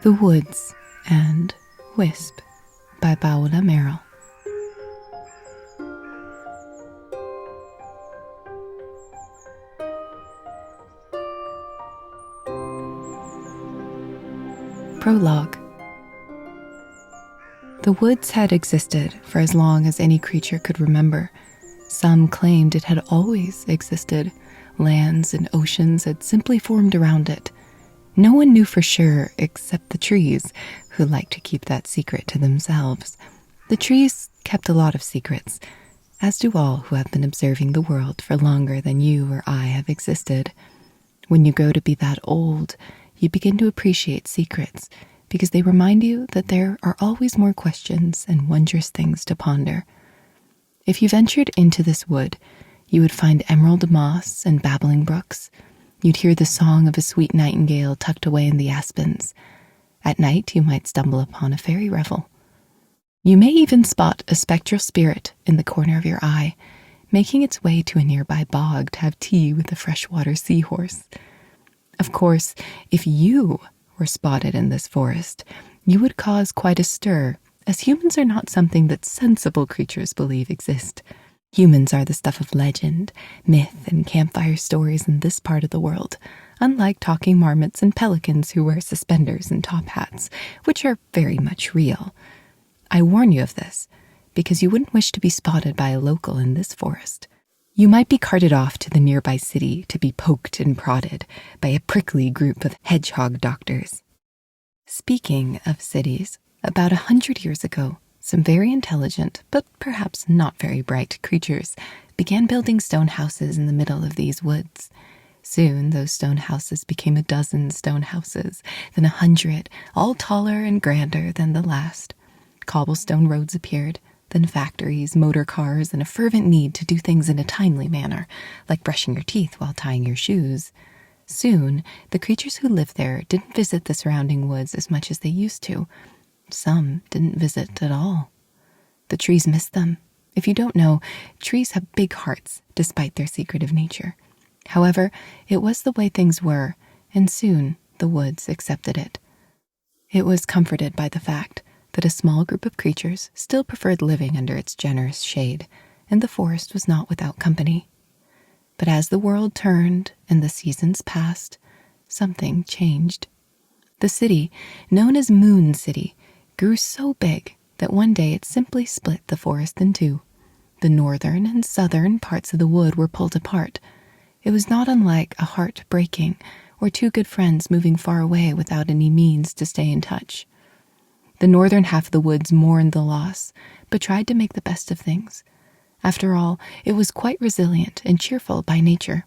The Woods and Wisp by Paola Merrill. Prologue. The woods had existed for as long as any creature could remember. Some claimed it had always existed. Lands and oceans had simply formed around it. No one knew for sure except the trees, who liked to keep that secret to themselves. The trees kept a lot of secrets, as do all who have been observing the world for longer than you or I have existed. When you grow to be that old, you begin to appreciate secrets because they remind you that there are always more questions and wondrous things to ponder. If you ventured into this wood, you would find emerald moss and babbling brooks. You'd hear the song of a sweet nightingale tucked away in the aspens. At night, you might stumble upon a fairy revel. You may even spot a spectral spirit in the corner of your eye, making its way to a nearby bog to have tea with a freshwater seahorse. Of course, if you were spotted in this forest, you would cause quite a stir, as humans are not something that sensible creatures believe exist. Humans are the stuff of legend, myth, and campfire stories in this part of the world, unlike talking marmots and pelicans who wear suspenders and top hats, which are very much real. I warn you of this, because you wouldn't wish to be spotted by a local in this forest. You might be carted off to the nearby city to be poked and prodded by a prickly group of hedgehog doctors. Speaking of cities, about 100 years ago, some very intelligent, but perhaps not very bright creatures began building stone houses in the middle of these woods. Soon, those stone houses became a dozen stone houses, then 100, all taller and grander than the last. Cobblestone roads appeared, then factories, motor cars, and a fervent need to do things in a timely manner, like brushing your teeth while tying your shoes. Soon, the creatures who lived there didn't visit the surrounding woods as much as they used to. Some didn't visit at all. The trees missed them. If you don't know, trees have big hearts, despite their secretive nature. However, it was the way things were, and soon the woods accepted it. It was comforted by the fact that a small group of creatures still preferred living under its generous shade, and the forest was not without company. But as the world turned and the seasons passed, something changed. The city, known as Moon City, grew so big that one day it simply split the forest in two. The northern and southern parts of the wood were pulled apart. It was not unlike a heart breaking or two good friends moving far away without any means to stay in touch. The northern half of the woods mourned the loss, but tried to make the best of things. After all, it was quite resilient and cheerful by nature.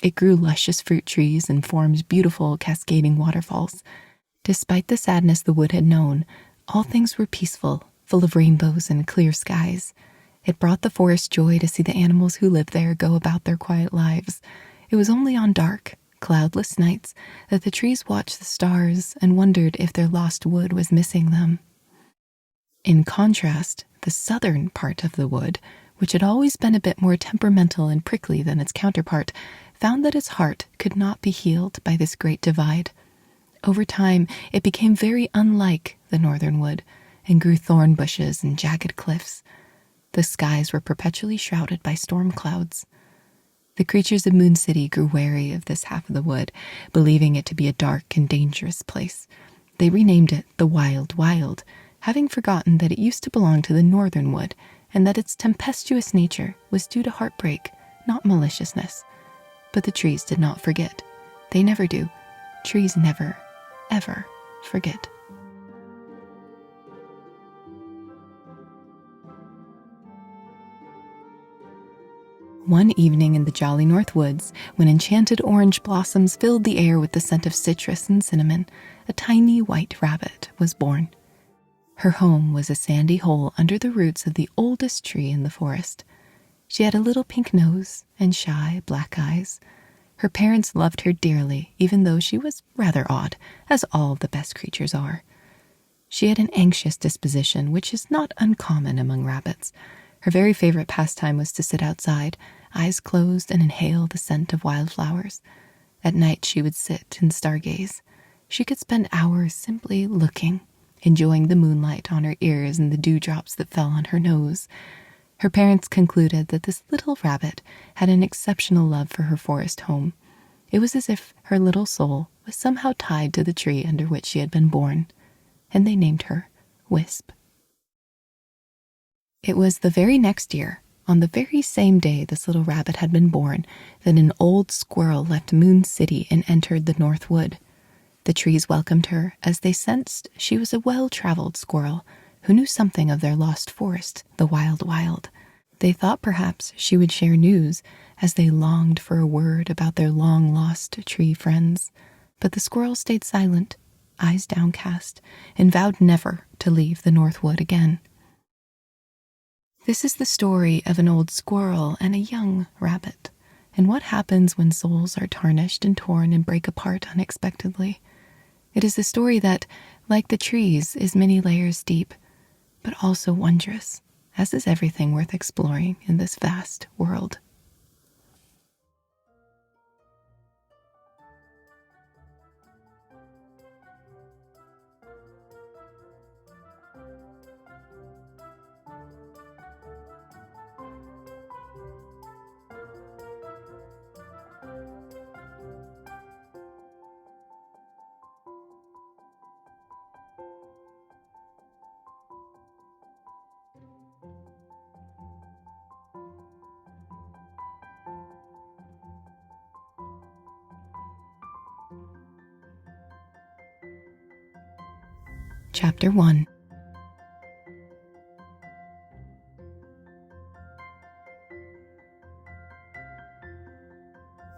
It grew luscious fruit trees and formed beautiful cascading waterfalls. Despite the sadness the wood had known, all things were peaceful, full of rainbows and clear skies. It brought the forest joy to see the animals who lived there go about their quiet lives. It was only on dark, cloudless nights that the trees watched the stars and wondered if their lost wood was missing them. In contrast, the southern part of the wood, which had always been a bit more temperamental and prickly than its counterpart, found that its heart could not be healed by this great divide. Over time, it became very unlike the northern wood and grew thorn bushes and jagged cliffs. The skies were perpetually shrouded by storm clouds. The creatures of Moon City grew wary of this half of the wood, believing it to be a dark and dangerous place. They renamed it the Wild Wild, having forgotten that it used to belong to the northern wood and that its tempestuous nature was due to heartbreak, not maliciousness. But the trees did not forget. They never do. Trees never, ever forget. One evening in the jolly North Woods, when enchanted orange blossoms filled the air with the scent of citrus and cinnamon, a tiny white rabbit was born. Her home was a sandy hole under the roots of the oldest tree in the forest. She had a little pink nose and shy black eyes. Her parents loved her dearly, even though she was rather odd, as all the best creatures are. She had an anxious disposition, which is not uncommon among rabbits. Her very favorite pastime was to sit outside, eyes closed, and inhale the scent of wildflowers. At night she would sit and stargaze. She could spend hours simply looking, enjoying the moonlight on her ears and the dewdrops that fell on her nose. Her parents concluded that this little rabbit had an exceptional love for her forest home. It was as if her little soul was somehow tied to the tree under which she had been born, and they named her Wisp. It was the very next year, on the very same day this little rabbit had been born, that an old squirrel left Moon City and entered the North Wood. The trees welcomed her as they sensed she was a well-traveled squirrel who knew something of their lost forest, the Wild Wild. They thought perhaps she would share news as they longed for a word about their long-lost tree friends. But the squirrel stayed silent, eyes downcast, and vowed never to leave the North Wood again. This is the story of an old squirrel and a young rabbit, and what happens when souls are tarnished and torn and break apart unexpectedly. It is a story that, like the trees, is many layers deep, but also wondrous, as is everything worth exploring in this vast world. Chapter 1.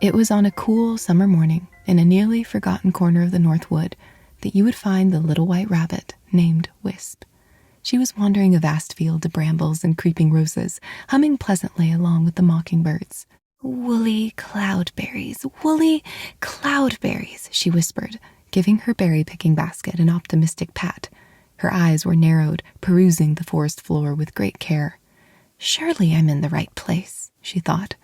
It was on a cool summer morning in a nearly forgotten corner of the North Wood that you would find the little white rabbit named Wisp. She was wandering a vast field of brambles and creeping roses, humming pleasantly along with the mockingbirds. "Woolly cloudberries, woolly cloudberries," she whispered, giving her berry-picking basket an optimistic pat. Her eyes were narrowed, perusing the forest floor with great care. "Surely I'm in the right place," she thought.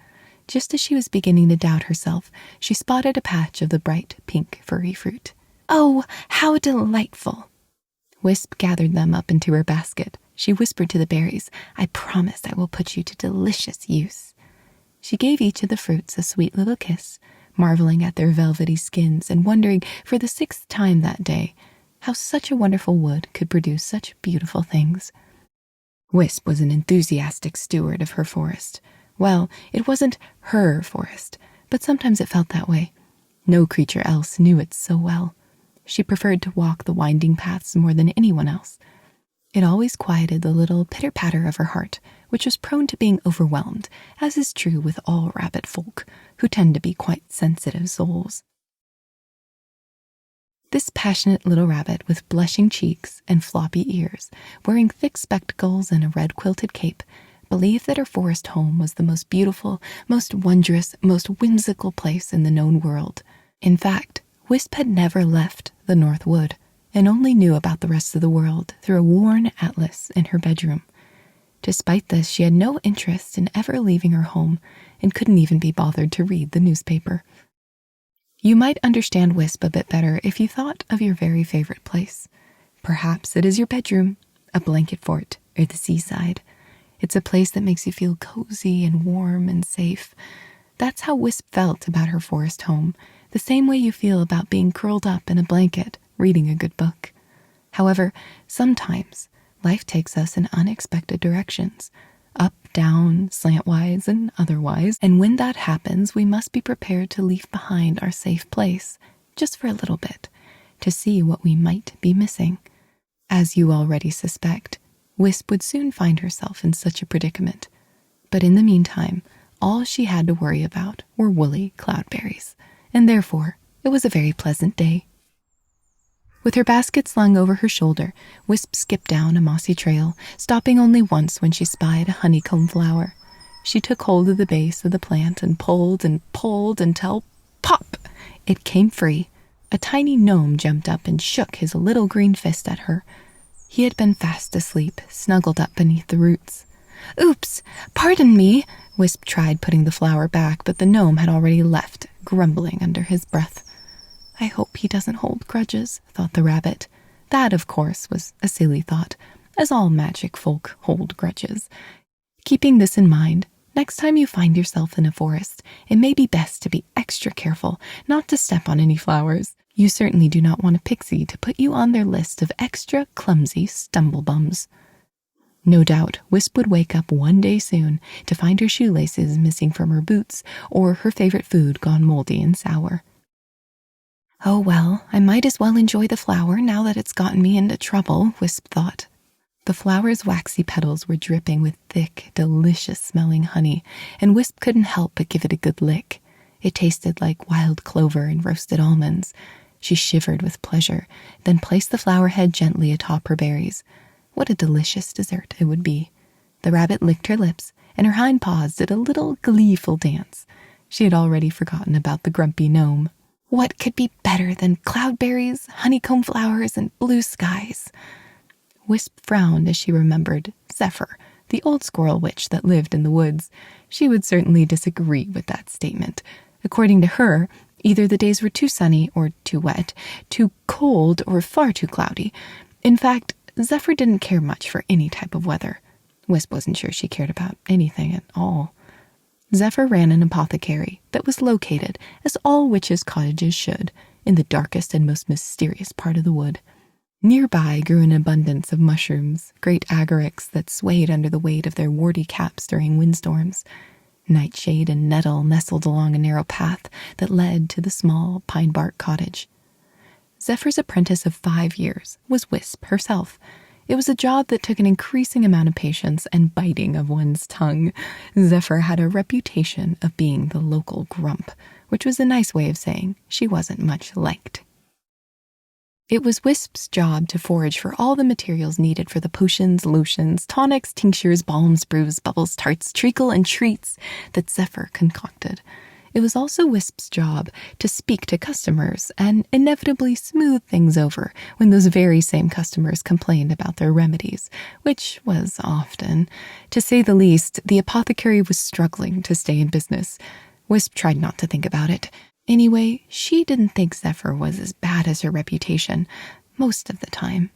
Just as she was beginning to doubt herself, she spotted a patch of the bright pink furry fruit. "Oh, how delightful!" Wisp gathered them up into her basket. She whispered to the berries, "I promise I will put you to delicious use." She gave each of the fruits a sweet little kiss, marveling at their velvety skins and wondering for the 6th time that day how such a wonderful wood could produce such beautiful things. Wisp was an enthusiastic steward of her forest. Well, it wasn't her forest, but sometimes it felt that way. No creature else knew it so well. She preferred to walk the winding paths more than anyone else. It always quieted the little pitter-patter of her heart, which was prone to being overwhelmed, as is true with all rabbit folk, who tend to be quite sensitive souls. This passionate little rabbit with blushing cheeks and floppy ears, wearing thick spectacles and a red quilted cape, believed that her forest home was the most beautiful, most wondrous, most whimsical place in the known world. In fact, Wisp had never left the North Wood, and only knew about the rest of the world through a worn atlas in her bedroom. Despite this, she had no interest in ever leaving her home, and couldn't even be bothered to read the newspaper. You might understand Wisp a bit better if you thought of your very favorite place. Perhaps it is your bedroom, a blanket fort, or the seaside. It's a place that makes you feel cozy and warm and safe. That's how Wisp felt about her forest home, the same way you feel about being curled up in a blanket, reading a good book. However, sometimes life takes us in unexpected directions, up, down, slantwise, and otherwise, and when that happens, we must be prepared to leave behind our safe place, just for a little bit, to see what we might be missing. As you already suspect, Wisp would soon find herself in such a predicament. But in the meantime, all she had to worry about were woolly cloudberries, and therefore it was a very pleasant day. With her basket slung over her shoulder, Wisp skipped down a mossy trail, stopping only once when she spied a honeycomb flower. She took hold of the base of the plant and pulled until, pop! It came free. A tiny gnome jumped up and shook his little green fist at her. He had been fast asleep, snuggled up beneath the roots. "Oops! Pardon me!" Wisp tried putting the flower back, but the gnome had already left, grumbling under his breath. I hope he doesn't hold grudges, thought the rabbit. That, of course, was a silly thought, as all magic folk hold grudges. Keeping this in mind, next time you find yourself in a forest, it may be best to be extra careful not to step on any flowers. You certainly do not want a pixie to put you on their list of extra clumsy stumblebums. No doubt, Wisp would wake up one day soon to find her shoelaces missing from her boots or her favorite food gone moldy and sour. Oh well, I might as well enjoy the flower now that it's gotten me into trouble, Wisp thought. The flower's waxy petals were dripping with thick, delicious-smelling honey, and Wisp couldn't help but give it a good lick. It tasted like wild clover and roasted almonds. She shivered with pleasure, then placed the flower head gently atop her berries. What a delicious dessert it would be. The rabbit licked her lips, and her hind paws did a little gleeful dance. She had already forgotten about the grumpy gnome. What could be better than cloudberries, honeycomb flowers, and blue skies? Wisp frowned as she remembered Zephyr, the old squirrel witch that lived in the woods. She would certainly disagree with that statement. According to her, either the days were too sunny or too wet, too cold or far too cloudy. In fact, Zephyr didn't care much for any type of weather. Wisp wasn't sure she cared about anything at all. Zephyr ran an apothecary that was located, as all witches' cottages should, in the darkest and most mysterious part of the wood. Nearby grew an abundance of mushrooms, great agarics that swayed under the weight of their warty caps during windstorms. Nightshade and nettle nestled along a narrow path that led to the small pine bark cottage. Zephyr's apprentice of 5 years was Wisp herself. It was a job that took an increasing amount of patience and biting of one's tongue. Zephyr had a reputation of being the local grump, which was a nice way of saying she wasn't much liked. It was Wisp's job to forage for all the materials needed for the potions, lotions, tonics, tinctures, balms, brews, bubbles, tarts, treacle, and treats that Zephyr concocted. It was also Wisp's job to speak to customers and inevitably smooth things over when those very same customers complained about their remedies, which was often. To say the least, the apothecary was struggling to stay in business. Wisp tried not to think about it. Anyway, she didn't think Zephyr was as bad as her reputation, most of the time.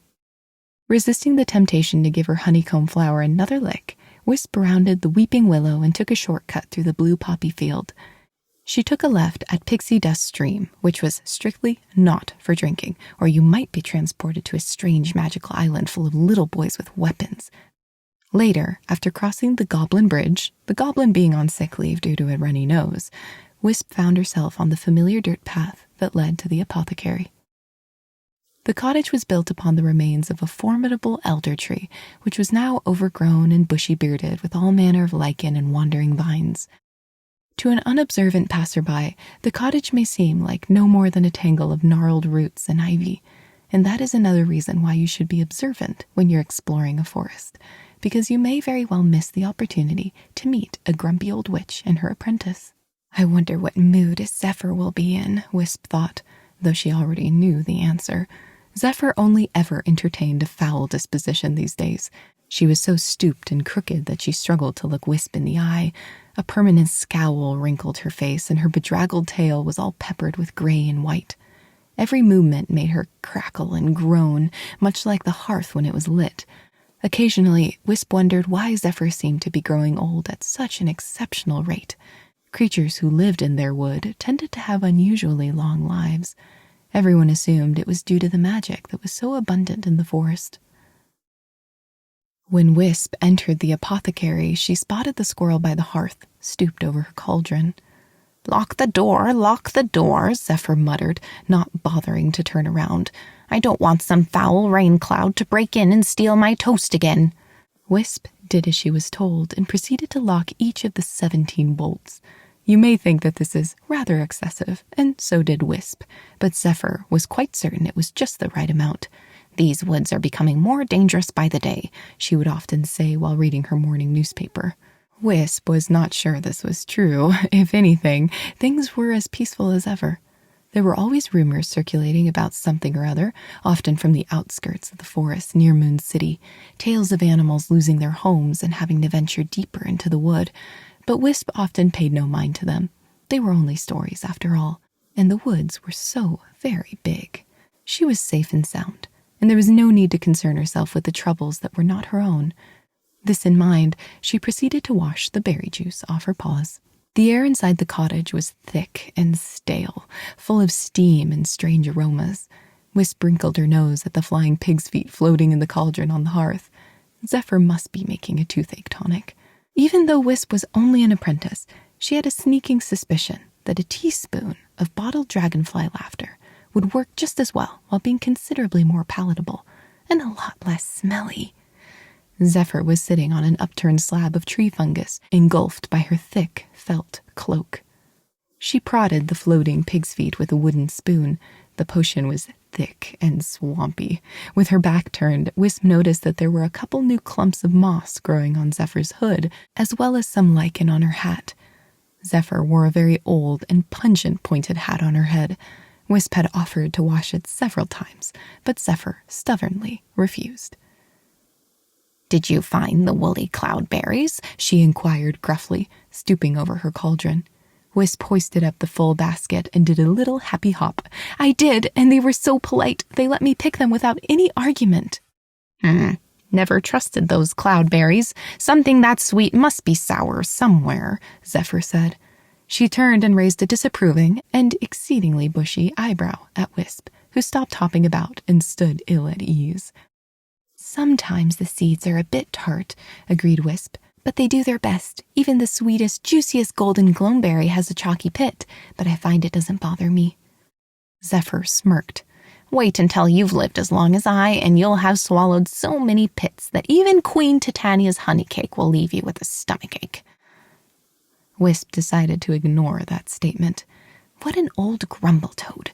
Resisting the temptation to give her honeycomb flower another lick, Wisp rounded the weeping willow and took a shortcut through the blue poppy field. She took a left at Pixie Dust Stream, which was strictly not for drinking, or you might be transported to a strange magical island full of little boys with weapons. Later, after crossing the Goblin Bridge, the goblin being on sick leave due to a runny nose, Wisp found herself on the familiar dirt path that led to the apothecary. The cottage was built upon the remains of a formidable elder tree, which was now overgrown and bushy-bearded with all manner of lichen and wandering vines. To an unobservant passerby, the cottage may seem like no more than a tangle of gnarled roots and ivy, and that is another reason why you should be observant when you're exploring a forest, because you may very well miss the opportunity to meet a grumpy old witch and her apprentice. I wonder what mood Zephyr will be in, Wisp thought, though she already knew the answer. Zephyr only ever entertained a foul disposition these days. She was so stooped and crooked that she struggled to look Wisp in the eye. A permanent scowl wrinkled her face, and her bedraggled tail was all peppered with gray and white. Every movement made her crackle and groan, much like the hearth when it was lit. Occasionally, Wisp wondered why Zephyr seemed to be growing old at such an exceptional rate. Creatures who lived in their wood tended to have unusually long lives. Everyone assumed it was due to the magic that was so abundant in the forest. When Wisp entered the apothecary, she spotted the squirrel by the hearth, stooped over her cauldron. Lock the door, Zephyr muttered, not bothering to turn around. I don't want some foul rain cloud to break in and steal my toast again. Wisp did as she was told and proceeded to lock each of the 17 bolts. You may think that this is rather excessive, and so did Wisp, but Zephyr was quite certain it was just the right amount. These woods are becoming more dangerous by the day, she would often say while reading her morning newspaper. Wisp was not sure this was true. If anything, things were as peaceful as ever. There were always rumors circulating about something or other, often from the outskirts of the forest near Moon City, tales of animals losing their homes and having to venture deeper into the wood. But Wisp often paid no mind to them. They were only stories, after all. and the woods were so very big. She was safe and sound, and there was no need to concern herself with the troubles that were not her own. This in mind, she proceeded to wash the berry juice off her paws. The air inside the cottage was thick and stale, full of steam and strange aromas. Wisp wrinkled her nose at the flying pig's feet floating in the cauldron on the hearth. Zephyr must be making a toothache tonic. Even though Wisp was only an apprentice, she had a sneaking suspicion that a teaspoon of bottled dragonfly laughter would work just as well while being considerably more palatable and a lot less smelly. Zephyr was sitting on an upturned slab of tree fungus, engulfed by her thick felt cloak. She prodded the floating pig's feet with a wooden spoon. The potion was thick and swampy. With her back turned, Wisp noticed that there were a couple new clumps of moss growing on Zephyr's hood, as well as some lichen on her hat. Zephyr wore a very old and pungent pointed hat on her head. Wisp had offered to wash it several times, but Zephyr stubbornly refused. "Did you find the woolly cloudberries?" she inquired gruffly, stooping over her cauldron. Wisp hoisted up the full basket and did a little happy hop. "I did, and they were so polite. They let me pick them without any argument." Never trusted those cloudberries. Something that sweet must be sour somewhere," Zephyr said. She turned and raised a disapproving and exceedingly bushy eyebrow at Wisp, who stopped hopping about and stood ill at ease. "Sometimes the seeds are a bit tart," agreed Wisp, "but they do their best. Even the sweetest, juiciest golden gloomberry has a chalky pit, but I find it doesn't bother me." Zephyr smirked. "Wait until you've lived as long as I, and you'll have swallowed so many pits that even Queen Titania's honeycake will leave you with a stomachache." Wisp decided to ignore that statement. What an old grumble-toad.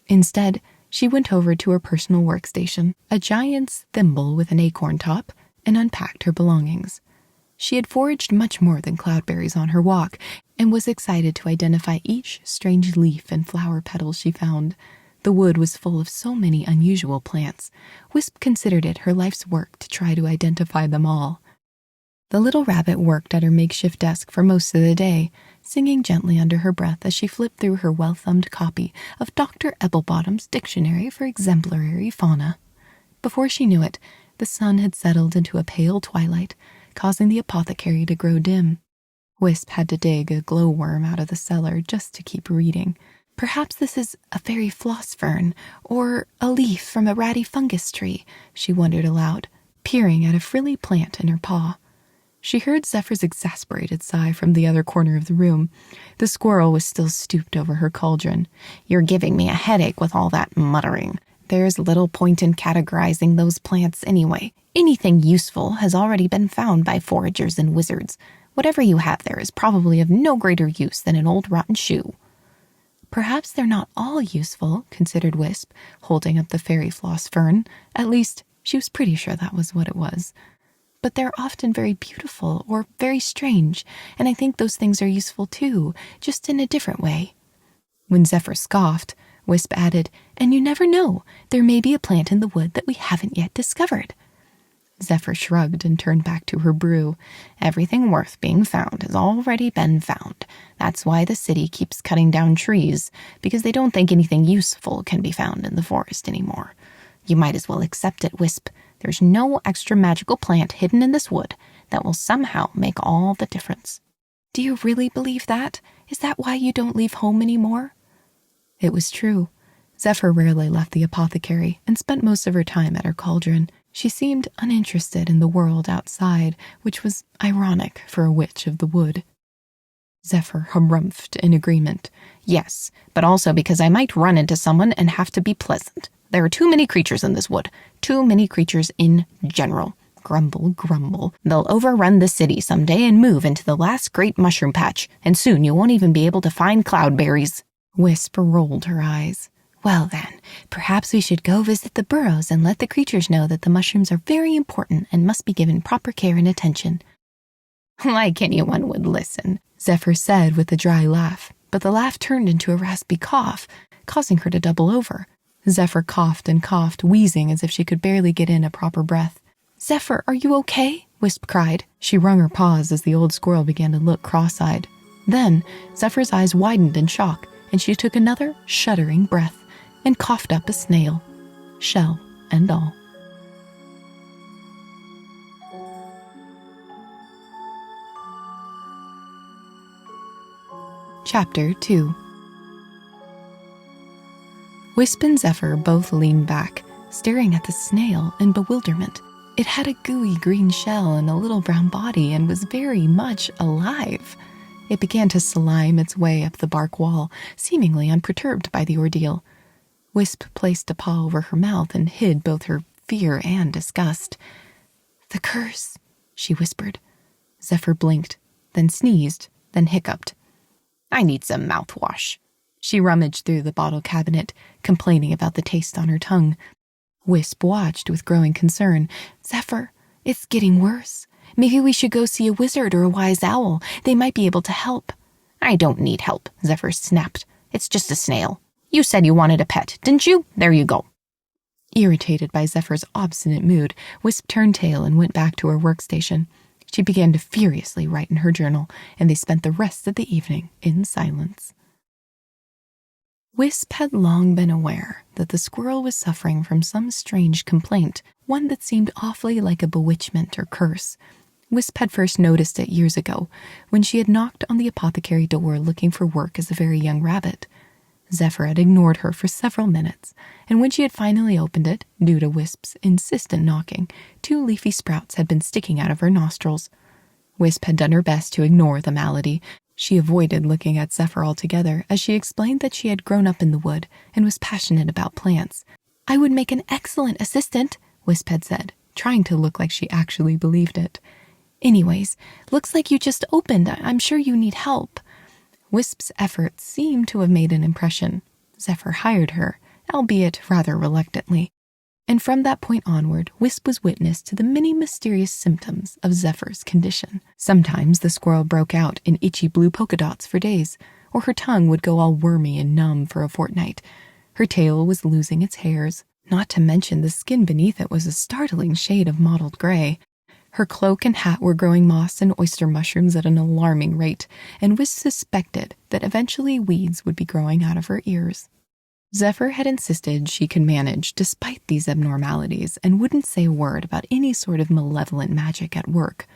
Instead, she went over to her personal workstation, a giant's thimble with an acorn top, and unpacked her belongings. She had foraged much more than cloudberries on her walk, and was excited to identify each strange leaf and flower petal she found. The wood was full of so many unusual plants. Wisp considered it her life's work to try to identify them all. The little rabbit worked at her makeshift desk for most of the day, singing gently under her breath as she flipped through her well-thumbed copy of Dr. Ebblebottom's Dictionary for Exemplary Fauna. Before she knew it, the sun had settled into a pale twilight, causing the apothecary to grow dim. Wisp had to dig a glowworm out of the cellar just to keep reading. Perhaps this is a fairy floss fern, or a leaf from a ratty fungus tree, she wondered aloud, peering at a frilly plant in her paw. She heard Zephyr's exasperated sigh from the other corner of the room. The squirrel was still stooped over her cauldron. "You're giving me a headache with all that muttering. There's little point in categorizing those plants anyway. Anything useful has already been found by foragers and wizards. Whatever you have there is probably of no greater use than an old rotten shoe." "Perhaps they're not all useful," considered Wisp, holding up the fairy floss fern. At least, she was pretty sure that was what it was. "But they're often very beautiful or very strange, and I think those things are useful too, just in a different way." When Zephyr scoffed, Wisp added, "And you never know, there may be a plant in the wood that we haven't yet discovered." Zephyr shrugged and turned back to her brew. "Everything worth being found has already been found. That's why the city keeps cutting down trees, because they don't think anything useful can be found in the forest anymore. You might as well accept it, Wisp. There's no extra magical plant hidden in this wood that will somehow make all the difference." "Do you really believe that? Is that why you don't leave home anymore?" It was true. Zephyr rarely left the apothecary and spent most of her time at her cauldron. She seemed uninterested in the world outside, which was ironic for a witch of the wood. Zephyr harumphed in agreement. "Yes, but also because I might run into someone and have to be pleasant. There are too many creatures in this wood. Too many creatures in general. Grumble, grumble. They'll overrun the city someday and move into the last great mushroom patch, and soon you won't even be able to find cloudberries." Wisp rolled her eyes. "Well then, perhaps we should go visit the burrows and let the creatures know that the mushrooms are very important and must be given proper care and attention." "Like anyone would listen," Zephyr said with a dry laugh, but the laugh turned into a raspy cough, causing her to double over. Zephyr coughed and coughed, wheezing as if she could barely get in a proper breath. "Zephyr, are you okay?" Wisp cried. She wrung her paws as the old squirrel began to look cross-eyed. Then, Zephyr's eyes widened in shock, and she took another shuddering breath and coughed up a snail, shell and all. Chapter 2. Wisp and Zephyr both leaned back, staring at the snail in bewilderment. It had a gooey green shell and a little brown body and was very much alive. It began to slime its way up the bark wall, seemingly unperturbed by the ordeal. Wisp placed a paw over her mouth and hid both her fear and disgust. "The curse," she whispered. Zephyr blinked, then sneezed, then hiccuped. "I need some mouthwash." She rummaged through the bottle cabinet, complaining about the taste on her tongue. Wisp watched with growing concern. "Zephyr, it's getting worse. Maybe we should go see a wizard or a wise owl. They might be able to help." "I don't need help," Zephyr snapped. "It's just a snail. You said you wanted a pet, didn't you? There you go." Irritated by Zephyr's obstinate mood, Wisp turned tail and went back to her workstation. She began to furiously write in her journal, and they spent the rest of the evening in silence. Wisp had long been aware that the squirrel was suffering from some strange complaint, one that seemed awfully like a bewitchment or curse. Wisp had first noticed it years ago, when she had knocked on the apothecary door looking for work as a very young rabbit. Zephyr had ignored her for several minutes, and when she had finally opened it, due to Wisp's insistent knocking, 2 leafy sprouts had been sticking out of her nostrils. Wisp had done her best to ignore the malady. She avoided looking at Zephyr altogether, as she explained that she had grown up in the wood and was passionate about plants. "I would make an excellent assistant," Wisp had said, trying to look like she actually believed it. "Anyways, looks like you just opened. I'm sure you need help." Wisp's efforts seemed to have made an impression. Zephyr hired her, albeit rather reluctantly. And from that point onward, Wisp was witness to the many mysterious symptoms of Zephyr's condition. Sometimes the squirrel broke out in itchy blue polka dots for days, or her tongue would go all wormy and numb for a fortnight. Her tail was losing its hairs, not to mention the skin beneath it was a startling shade of mottled gray. Her cloak and hat were growing moss and oyster mushrooms at an alarming rate, and Wisp suspected that eventually weeds would be growing out of her ears. Zephyr had insisted she could manage despite these abnormalities and wouldn't say a word about any sort of malevolent magic at work.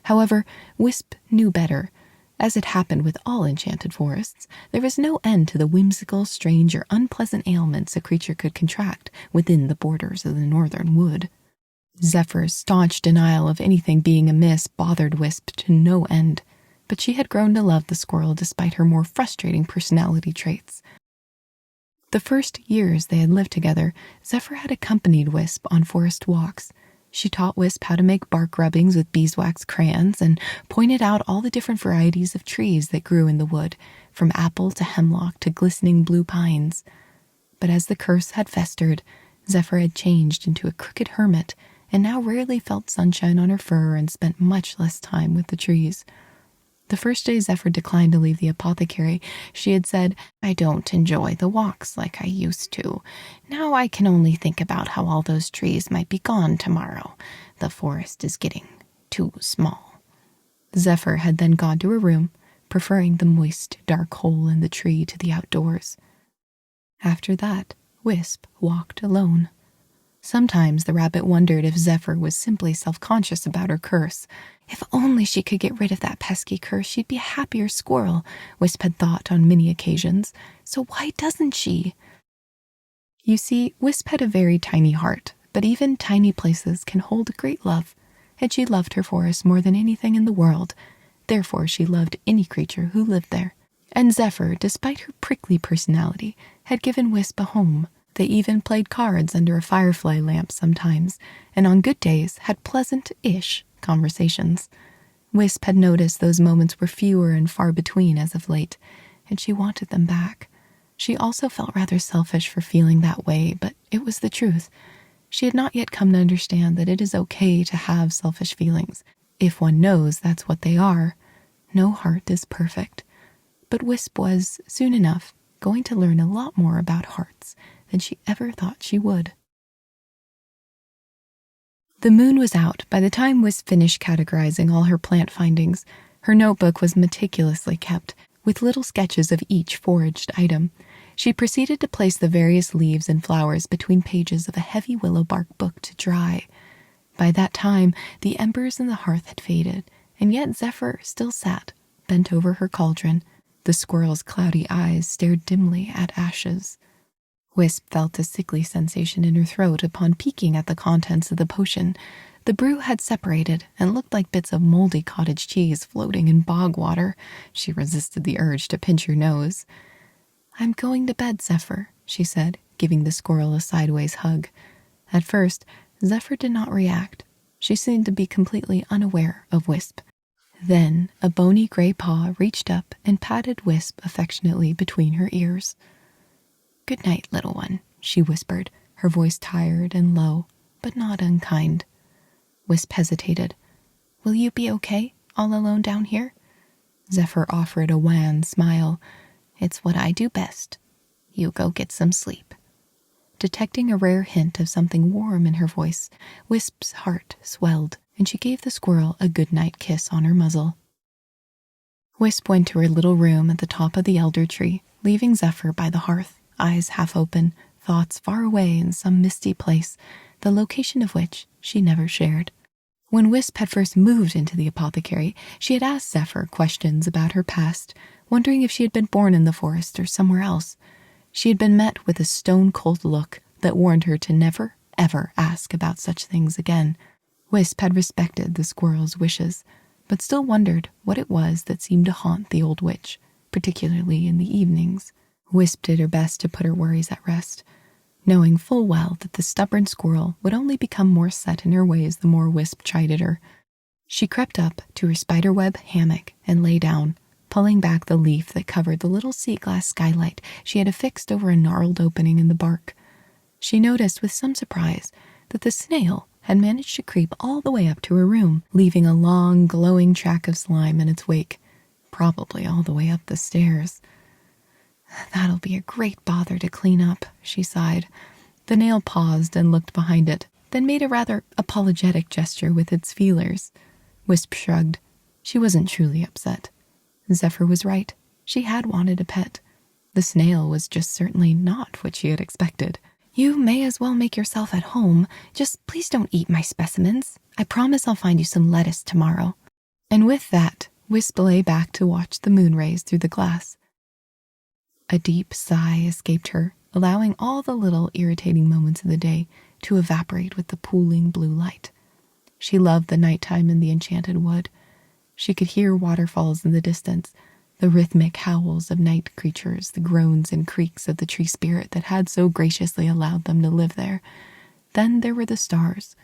However, Wisp knew better. As it happened with all enchanted forests, there was no end to the whimsical, strange, or unpleasant ailments a creature could contract within the borders of the northern wood. Zephyr's staunch denial of anything being amiss bothered Wisp to no end, but she had grown to love the squirrel despite her more frustrating personality traits. The first years they had lived together, Zephyr had accompanied Wisp on forest walks. She taught Wisp how to make bark rubbings with beeswax crayons and pointed out all the different varieties of trees that grew in the wood, from apple to hemlock to glistening blue pines. But as the curse had festered, Zephyr had changed into a crooked hermit and now rarely felt sunshine on her fur and spent much less time with the trees. The first day Zephyr declined to leave the apothecary, she had said, "I don't enjoy the walks like I used to. Now I can only think about how all those trees might be gone tomorrow. The forest is getting too small." Zephyr had then gone to her room, preferring the moist, dark hole in the tree to the outdoors. After that, Wisp walked alone. Sometimes the rabbit wondered if Zephyr was simply self-conscious about her curse. If only she could get rid of that pesky curse, she'd be a happier squirrel, Wisp had thought on many occasions. So why doesn't she? You see, Wisp had a very tiny heart, but even tiny places can hold great love, and she loved her forest more than anything in the world. Therefore, she loved any creature who lived there. And Zephyr, despite her prickly personality, had given Wisp a home. They even played cards under a firefly lamp sometimes, and on good days had pleasant-ish conversations. Wisp had noticed those moments were fewer and far between as of late, and she wanted them back. She also felt rather selfish for feeling that way, but it was the truth. She had not yet come to understand that it is okay to have selfish feelings, if one knows that's what they are. No heart is perfect. But Wisp was, soon enough, going to learn a lot more about hearts than she ever thought she would. The moon was out by the time Wisp finished categorizing all her plant findings. Her notebook was meticulously kept, with little sketches of each foraged item. She proceeded to place the various leaves and flowers between pages of a heavy willow bark book to dry. By that time, the embers in the hearth had faded, and yet Zephyr still sat, bent over her cauldron. The squirrel's cloudy eyes stared dimly at ashes. Wisp felt a sickly sensation in her throat upon peeking at the contents of the potion. The brew had separated and looked like bits of moldy cottage cheese floating in bog water. She resisted the urge to pinch her nose. "I'm going to bed, Zephyr," she said, giving the squirrel a sideways hug. At first, Zephyr did not react. She seemed to be completely unaware of Wisp. Then a bony gray paw reached up and patted Wisp affectionately between her ears. "Good night, little one," she whispered, her voice tired and low, but not unkind. Wisp hesitated. "Will you be okay, all alone down here?" Zephyr offered a wan smile. "It's what I do best. You go get some sleep." Detecting a rare hint of something warm in her voice, Wisp's heart swelled, and she gave the squirrel a good-night kiss on her muzzle. Wisp went to her little room at the top of the elder tree, leaving Zephyr by the hearth, eyes half open, thoughts far away in some misty place, the location of which she never shared. When Wisp had first moved into the apothecary, she had asked Zephyr questions about her past, wondering if she had been born in the forest or somewhere else. She had been met with a stone-cold look that warned her to never, ever ask about such things again. Wisp had respected the squirrel's wishes, but still wondered what it was that seemed to haunt the old witch, particularly in the evenings. Wisp did her best to put her worries at rest, knowing full well that the stubborn squirrel would only become more set in her ways the more Wisp chided her. She crept up to her spiderweb hammock and lay down, pulling back the leaf that covered the little sea-glass skylight she had affixed over a gnarled opening in the bark. She noticed with some surprise that the snail had managed to creep all the way up to her room, leaving a long, glowing track of slime in its wake, probably all the way up the stairs. "That'll be a great bother to clean up," she sighed. The nail paused and looked behind it, then made a rather apologetic gesture with its feelers. Wisp shrugged. She wasn't truly upset. Zephyr was right. She had wanted a pet. The snail was just certainly not what she had expected. "You may as well make yourself at home. Just please don't eat my specimens. I promise I'll find you some lettuce tomorrow." And with that, Wisp lay back to watch the moon rays through the glass. A deep sigh escaped her, allowing all the little irritating moments of the day to evaporate with the pooling blue light. She loved the nighttime in the enchanted wood. She could hear waterfalls in the distance, the rhythmic howls of night creatures, the groans and creaks of the tree spirit that had so graciously allowed them to live there. Then there were the stars.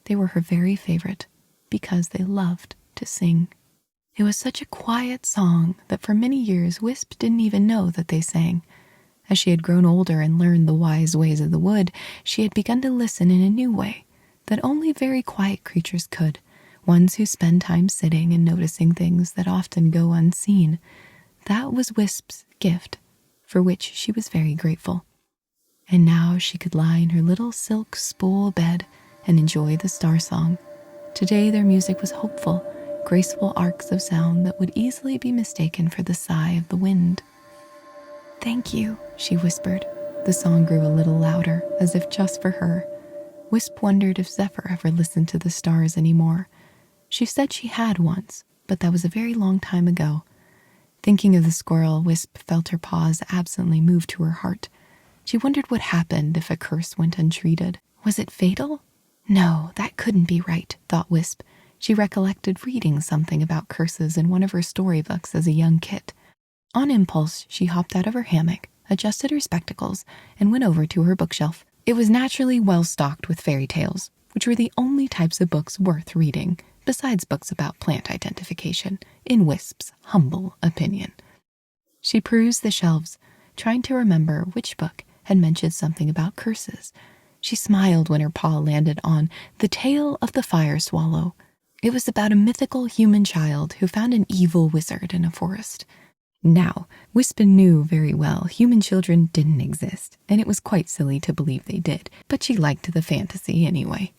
They were her very favorite, because they loved to sing. It was such a quiet song that for many years Wisp didn't even know that they sang. As she had grown older and learned the wise ways of the wood, she had begun to listen in a new way that only very quiet creatures could, ones who spend time sitting and noticing things that often go unseen. That was Wisp's gift, for which she was very grateful. And now she could lie in her little silk spool bed and enjoy the star song. Today their music was hopeful, graceful arcs of sound that would easily be mistaken for the sigh of the wind. "Thank you," she whispered. The song grew a little louder, as if just for her. Wisp wondered if Zephyr ever listened to the stars anymore. She said she had once, but that was a very long time ago. Thinking of the squirrel, Wisp felt her paws absently move to her heart. She wondered what happened if a curse went untreated. Was it fatal? No, that couldn't be right, thought Wisp. She recollected reading something about curses in one of her storybooks as a young kit. On impulse, she hopped out of her hammock, adjusted her spectacles, and went over to her bookshelf. It was naturally well stocked with fairy tales, which were the only types of books worth reading, besides books about plant identification, in Wisp's humble opinion. She perused the shelves, trying to remember which book had mentioned something about curses. She smiled when her paw landed on The Tale of the Fire Swallow. It was about a mythical human child who found an evil wizard in a forest. Now, Wisp knew very well human children didn't exist, and it was quite silly to believe they did, but she liked the fantasy anyway.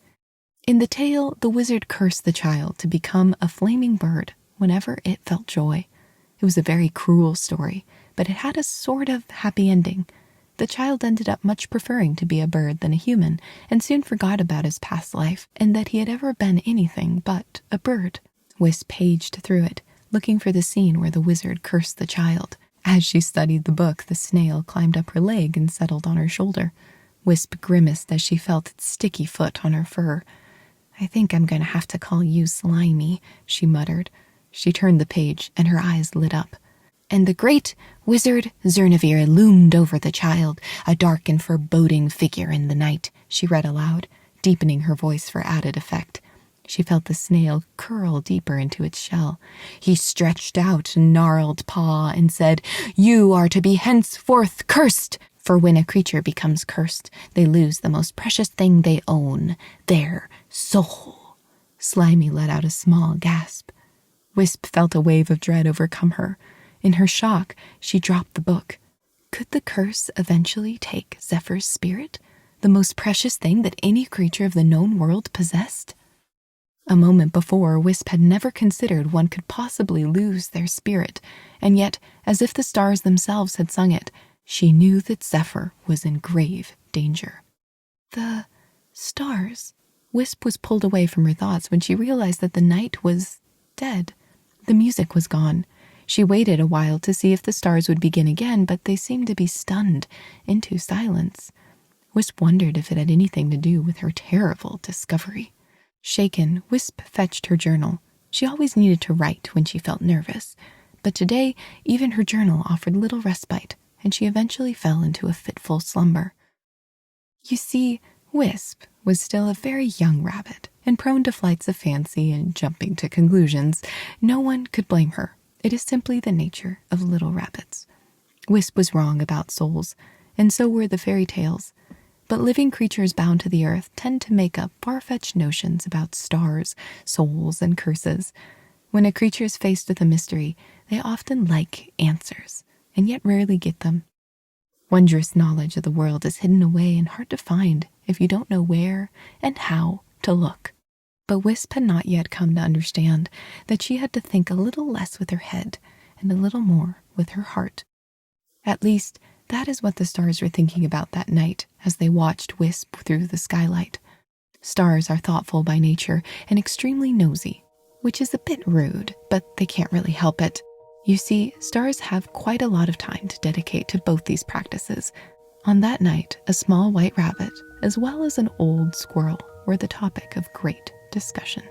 In the tale, the wizard cursed the child to become a flaming bird whenever it felt joy. It was a very cruel story, but it had a sort of happy ending. The child ended up much preferring to be a bird than a human, and soon forgot about his past life and that he had ever been anything but a bird. Wisp paged through it, looking for the scene where the wizard cursed the child. As she studied the book, the snail climbed up her leg and settled on her shoulder. Wisp grimaced as she felt its sticky foot on her fur. "I think I'm going to have to call you Slimy," she muttered. She turned the page, and her eyes lit up. "And the great wizard Zernavir loomed over the child, a dark and foreboding figure in the night," she read aloud, deepening her voice for added effect. She felt the snail curl deeper into its shell. "He stretched out a gnarled paw and said, 'You are to be henceforth cursed!' For when a creature becomes cursed, they lose the most precious thing they own, their soul." Slimy let out a small gasp. Wisp felt a wave of dread overcome her. In her shock, she dropped the book. Could the curse eventually take Zephyr's spirit, the most precious thing that any creature of the known world possessed? A moment before, Wisp had never considered one could possibly lose their spirit, and yet, as if the stars themselves had sung it, she knew that Zephyr was in grave danger. The stars. Wisp was pulled away from her thoughts when she realized that the night was dead. The music was gone. She waited a while to see if the stars would begin again, but they seemed to be stunned into silence. Wisp wondered if it had anything to do with her terrible discovery. Shaken, Wisp fetched her journal. She always needed to write when she felt nervous, but today even her journal offered little respite, and she eventually fell into a fitful slumber. You see, Wisp was still a very young rabbit, and prone to flights of fancy and jumping to conclusions. No one could blame her. It is simply the nature of little rabbits. Wisp was wrong about souls, and so were the fairy tales. But living creatures bound to the earth tend to make up far-fetched notions about stars, souls, and curses. When a creature is faced with a mystery, they often like answers, and yet rarely get them. Wondrous knowledge of the world is hidden away and hard to find if you don't know where and how to look. But Wisp had not yet come to understand that she had to think a little less with her head and a little more with her heart. At least, that is what the stars were thinking about that night as they watched Wisp through the skylight. Stars are thoughtful by nature and extremely nosy, which is a bit rude, but they can't really help it. You see, stars have quite a lot of time to dedicate to both these practices. On that night, a small white rabbit, as well as an old squirrel, were the topic of great discussion.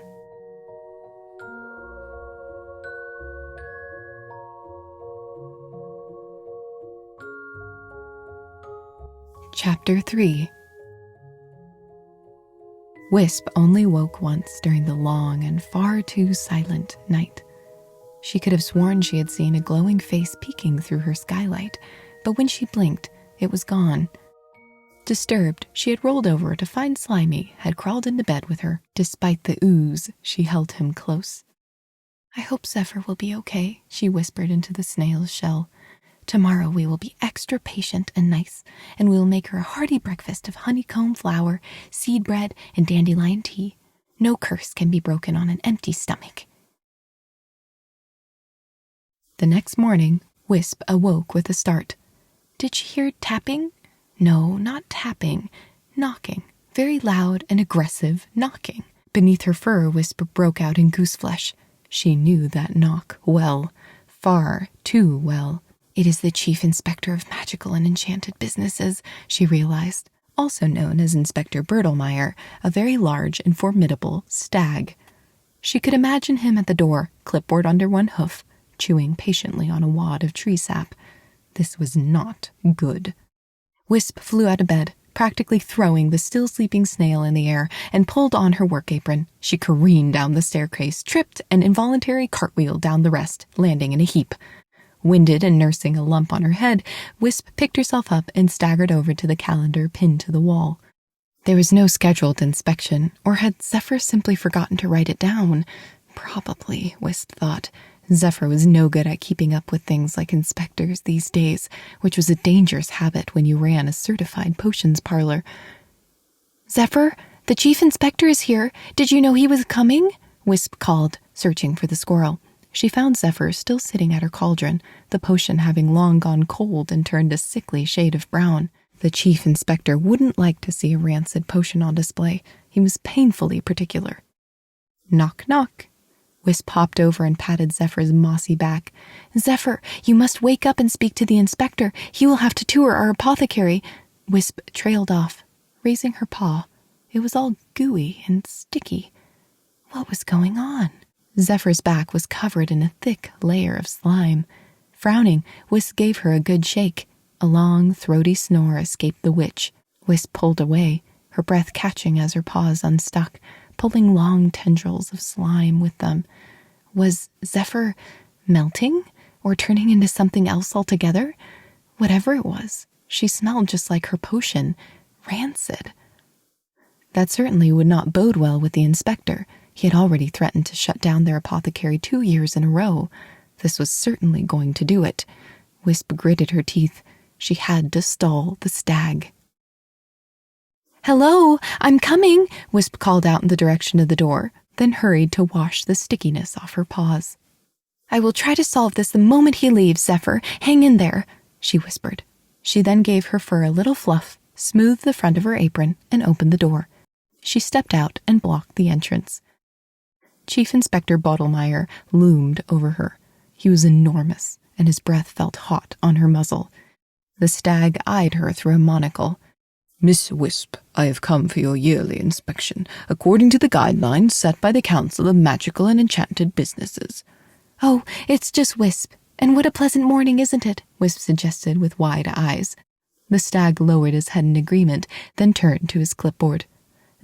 Chapter 3. Wisp only woke once during the long and far too silent night. She could have sworn she had seen a glowing face peeking through her skylight, but when she blinked, it was gone. Disturbed, she had rolled over to find Slimy had crawled into bed with her. Despite the ooze, she held him close. "I hope Zephyr will be okay," she whispered into the snail's shell. "Tomorrow we will be extra patient and nice, and we will make her a hearty breakfast of honeycomb flour, seed bread, and dandelion tea. No curse can be broken on an empty stomach." The next morning, Wisp awoke with a start. Did she hear tapping? No, not tapping. Knocking. Very loud and aggressive knocking. Beneath her fur, Wisp broke out in gooseflesh. She knew that knock well. Far too well. It is the Chief Inspector of Magical and Enchanted Businesses, she realized, also known as Inspector Bertelmeyer, a very large and formidable stag. She could imagine him at the door, clipboard under one hoof, chewing patiently on a wad of tree sap. This was not good. Wisp flew out of bed, practically throwing the still sleeping snail in the air, and pulled on her work apron. She careened down the staircase, tripped, and involuntarily cartwheeled down the rest, landing in a heap. Winded and nursing a lump on her head, Wisp picked herself up and staggered over to the calendar pinned to the wall. There was no scheduled inspection, or had Zephyr simply forgotten to write it down? Probably, Wisp thought. Zephyr was no good at keeping up with things like inspectors these days, which was a dangerous habit when you ran a certified potions parlor. "Zephyr, the chief inspector is here. Did you know he was coming?" Wisp called, searching for the squirrel. She found Zephyr still sitting at her cauldron, the potion having long gone cold and turned a sickly shade of brown. The chief inspector wouldn't like to see a rancid potion on display. He was painfully particular. Knock, knock. Wisp hopped over and patted Zephyr's mossy back. "Zephyr, you must wake up and speak to the inspector. He will have to tour our apothecary." Wisp trailed off, raising her paw. It was all gooey and sticky. What was going on? Zephyr's back was covered in a thick layer of slime. Frowning, Wisp gave her a good shake. A long, throaty snore escaped the witch. Wisp pulled away, her breath catching as her paws unstuck, pulling long tendrils of slime with them. Was Zephyr melting or turning into something else altogether? Whatever it was, she smelled just like her potion, rancid. That certainly would not bode well with the inspector. He had already threatened to shut down their apothecary 2 years in a row. This was certainly going to do it. Wisp gritted her teeth. She had to stall the stag. "Hello, I'm coming," Wisp called out in the direction of the door, then hurried to wash the stickiness off her paws. "I will try to solve this the moment he leaves, Zephyr. Hang in there," she whispered. She then gave her fur a little fluff, smoothed the front of her apron, and opened the door. She stepped out and blocked the entrance. Chief Inspector Bottlemeyer loomed over her. He was enormous, and his breath felt hot on her muzzle. The stag eyed her through a monocle. "Miss Wisp, I have come for your yearly inspection, according to the guidelines set by the Council of Magical and Enchanted Businesses." "Oh, it's just Wisp. And what a pleasant morning, isn't it?" Wisp suggested with wide eyes. The stag lowered his head in agreement, then turned to his clipboard.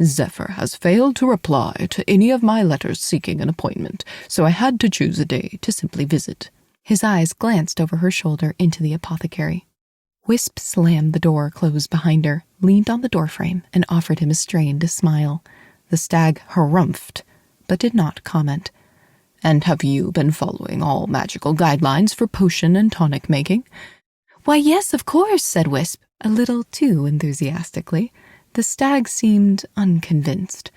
"Zephyr has failed to reply to any of my letters seeking an appointment, so I had to choose a day to simply visit." His eyes glanced over her shoulder into the apothecary. Wisp slammed the door closed behind her, leaned on the doorframe, and offered him a strained smile. The stag harumphed, but did not comment. "And have you been following all magical guidelines for potion and tonic making?" "Why, yes, of course," said Wisp, a little too enthusiastically. The stag seemed unconvinced.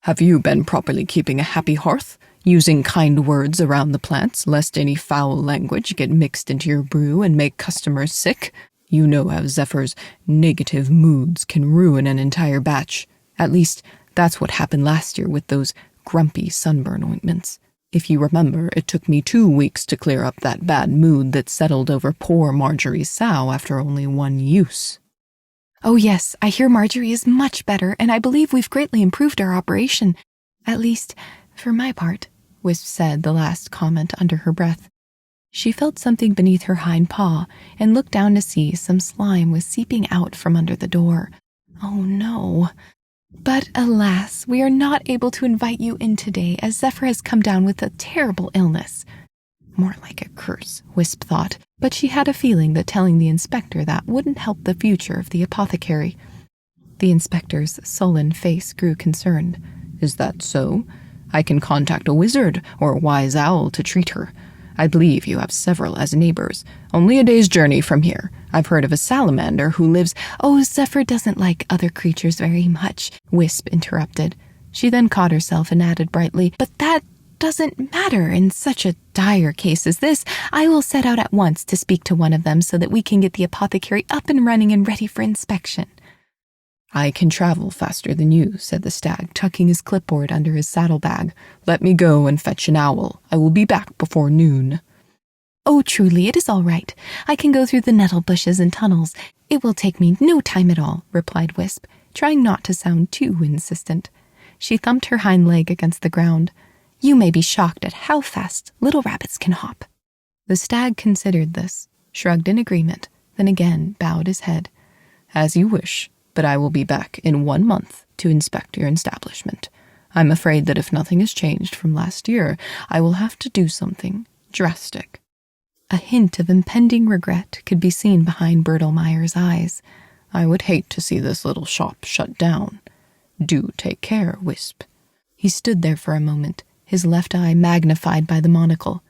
"Have you been properly keeping a happy hearth, using kind words around the plants, lest any foul language get mixed into your brew and make customers sick? You know how Zephyr's negative moods can ruin an entire batch. At least, that's what happened last year with those grumpy sunburn ointments. If you remember, it took me 2 weeks to clear up that bad mood that settled over poor Marjorie's sow after only 1 use." "Oh yes, I hear Marjorie is much better, and I believe we've greatly improved our operation. At least, for my part," Wisp said the last comment under her breath. She felt something beneath her hind paw and looked down to see some slime was seeping out from under the door. Oh no. "But alas, we are not able to invite you in today, as Zephyr has come down with a terrible illness." More like a curse, Wisp thought, but she had a feeling that telling the inspector that wouldn't help the future of the apothecary. The inspector's sullen face grew concerned. "Is that so? I can contact a wizard or a wise owl to treat her. I believe you have several as neighbors, only a day's journey from here. I've heard of a salamander who lives—" "Oh, Zephyr doesn't like other creatures very much," Wisp interrupted. She then caught herself and added brightly, "But that doesn't matter in such a dire case as this. I will set out at once to speak to one of them so that we can get the apothecary up and running and ready for inspection." "I can travel faster than you," said the stag, tucking his clipboard under his saddlebag. "Let me go and fetch an owl. I will be back before noon." "Oh, truly, it is all right. I can go through the nettle bushes and tunnels. It will take me no time at all," replied Wisp, trying not to sound too insistent. She thumped her hind leg against the ground. "You may be shocked at how fast little rabbits can hop." The stag considered this, shrugged in agreement, then again bowed his head. "As you wish. But I will be back in 1 month to inspect your establishment. I'm afraid that if nothing has changed from last year, I will have to do something drastic." A hint of impending regret could be seen behind Bertelmeyer's eyes. "I would hate to see this little shop shut down. Do take care, Wisp." He stood there for a moment, his left eye magnified by the monocle.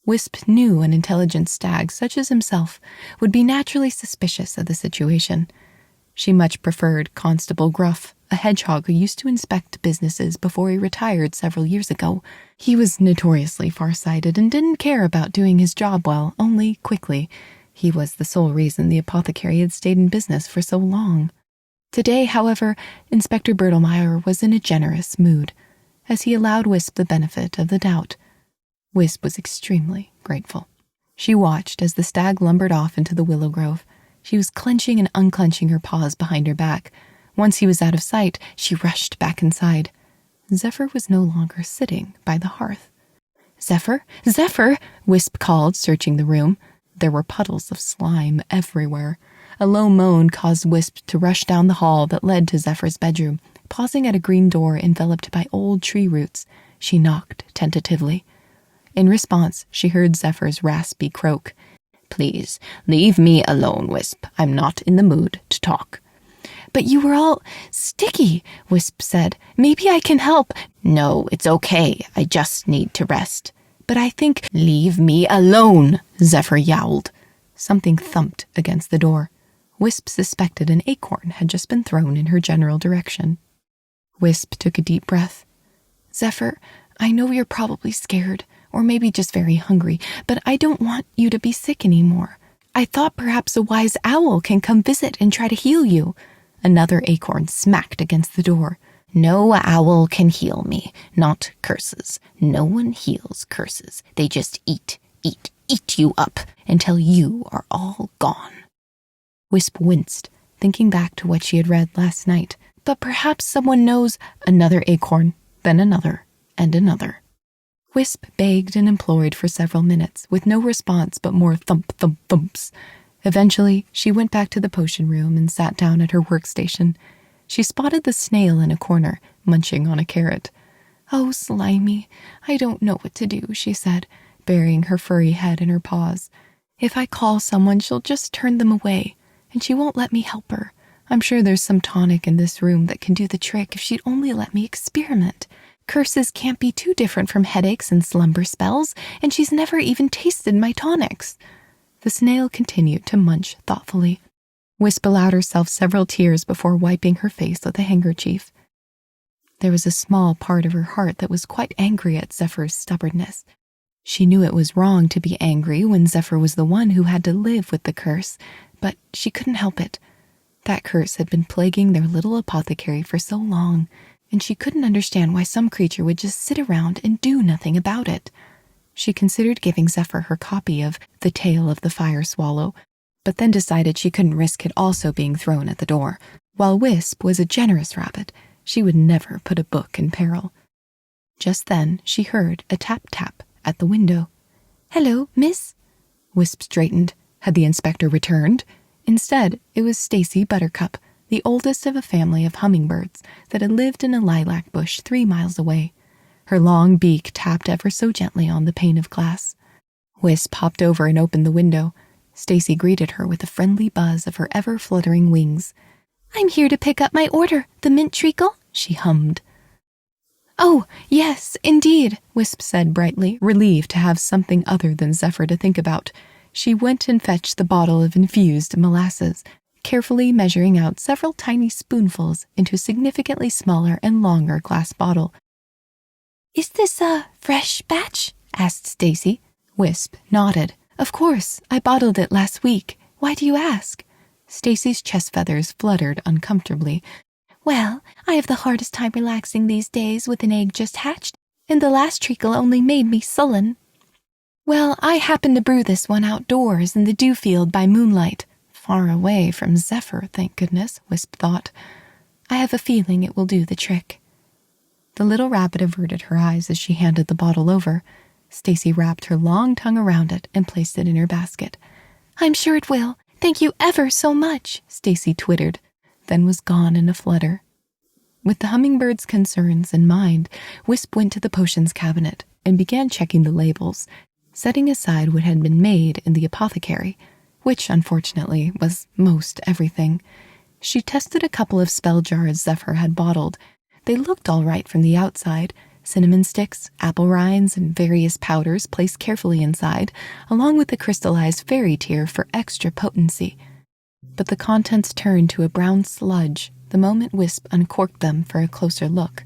Wisp knew an intelligent stag such as himself would be naturally suspicious of the situation. She much preferred Constable Gruff, a hedgehog who used to inspect businesses before he retired several years ago. He was notoriously farsighted and didn't care about doing his job well, only quickly. He was the sole reason the apothecary had stayed in business for so long. Today, however, Inspector Bertelmeyer was in a generous mood, as he allowed Wisp the benefit of the doubt. Wisp was extremely grateful. She watched as the stag lumbered off into the willow grove. She was clenching and unclenching her paws behind her back. Once he was out of sight, she rushed back inside. Zephyr was no longer sitting by the hearth. "Zephyr! Zephyr!" Wisp called, searching the room. There were puddles of slime everywhere. A low moan caused Wisp to rush down the hall that led to Zephyr's bedroom. Pausing at a green door enveloped by old tree roots, she knocked tentatively. In response, she heard Zephyr's raspy croak. "Please, leave me alone, Wisp. I'm not in the mood to talk." "But you were all sticky," Wisp said. "Maybe I can help." "No, it's okay. I just need to rest." "But I think—" "Leave me alone," Zephyr yowled. Something thumped against the door. Wisp suspected an acorn had just been thrown in her general direction. Wisp took a deep breath. "Zephyr, I know you're probably scared, or maybe just very hungry, but I don't want you to be sick anymore. I thought perhaps a wise owl can come visit and try to heal you." Another acorn smacked against the door. "No owl can heal me, not curses. No one heals curses. They just eat you up until you are all gone." Wisp winced, thinking back to what she had read last night. "But perhaps someone knows—" Another acorn, then another, and another. Wisp begged and implored for several minutes, with no response but more thumps. Eventually, she went back to the potion room and sat down at her workstation. She spotted the snail in a corner, munching on a carrot. "Oh, Slimy, I don't know what to do," she said, burying her furry head in her paws. "If I call someone, she'll just turn them away, and she won't let me help her. I'm sure there's some tonic in this room that can do the trick if she'd only let me experiment. Curses can't be too different from headaches and slumber spells, and she's never even tasted my tonics." The snail continued to munch thoughtfully. Wisp allowed herself several tears before wiping her face with a handkerchief. There was a small part of her heart that was quite angry at Zephyr's stubbornness. She knew it was wrong to be angry when Zephyr was the one who had to live with the curse, but she couldn't help it. That curse had been plaguing their little apothecary for so long, and she couldn't understand why some creature would just sit around and do nothing about it. She considered giving Zephyr her copy of The Tale of the Fire Swallow, but then decided she couldn't risk it also being thrown at the door. While Wisp was a generous rabbit, she would never put a book in peril. Just then she heard a tap-tap at the window. "Hello, miss?" Wisp straightened. Had the inspector returned? Instead, it was Stacy Buttercup, the oldest of a family of hummingbirds that had lived in a lilac bush 3 miles away. Her long beak tapped ever so gently on the pane of glass. Wisp hopped over and opened the window. Stacy greeted her with a friendly buzz of her ever-fluttering wings. "I'm here to pick up my order, the mint treacle," she hummed. "Oh, yes, indeed," Wisp said brightly, relieved to have something other than Zephyr to think about. She went and fetched the bottle of infused molasses, carefully measuring out several tiny spoonfuls into a significantly smaller and longer glass bottle. "Is this a fresh batch?" asked Stacy. Wisp nodded. "Of course, I bottled it last week. Why do you ask?" Stacy's chest feathers fluttered uncomfortably. "Well, I have the hardest time relaxing these days with an egg just hatched, and the last treacle only made me sullen. Well, I happened to brew this one outdoors in the dew field by moonlight. Far away from Zephyr, thank goodness," Wisp thought. "I have a feeling it will do the trick." The little rabbit averted her eyes as she handed the bottle over. Stacy wrapped her long tongue around it and placed it in her basket. "I'm sure it will. Thank you ever so much," Stacy twittered, then was gone in a flutter. With the hummingbird's concerns in mind, Wisp went to the potions cabinet and began checking the labels, setting aside what had been made in the apothecary, which, unfortunately, was most everything. She tested a couple of spell jars Zephyr had bottled. They looked all right from the outside, cinnamon sticks, apple rinds, and various powders placed carefully inside, along with the crystallized fairy tear for extra potency. But the contents turned to a brown sludge the moment Wisp uncorked them for a closer look.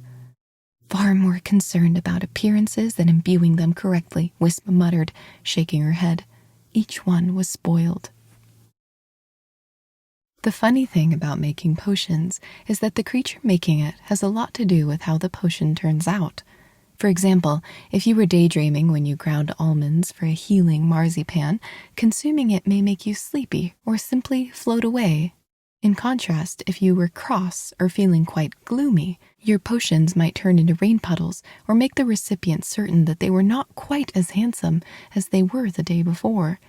Far more concerned about appearances than imbuing them correctly, Wisp muttered, shaking her head. Each one was spoiled. The funny thing about making potions is that the creature making it has a lot to do with how the potion turns out. For example, if you were daydreaming when you ground almonds for a healing marzipan, consuming it may make you sleepy or simply float away. In contrast, if you were cross or feeling quite gloomy, your potions might turn into rain puddles or make the recipient certain that they were not quite as handsome as they were the day before.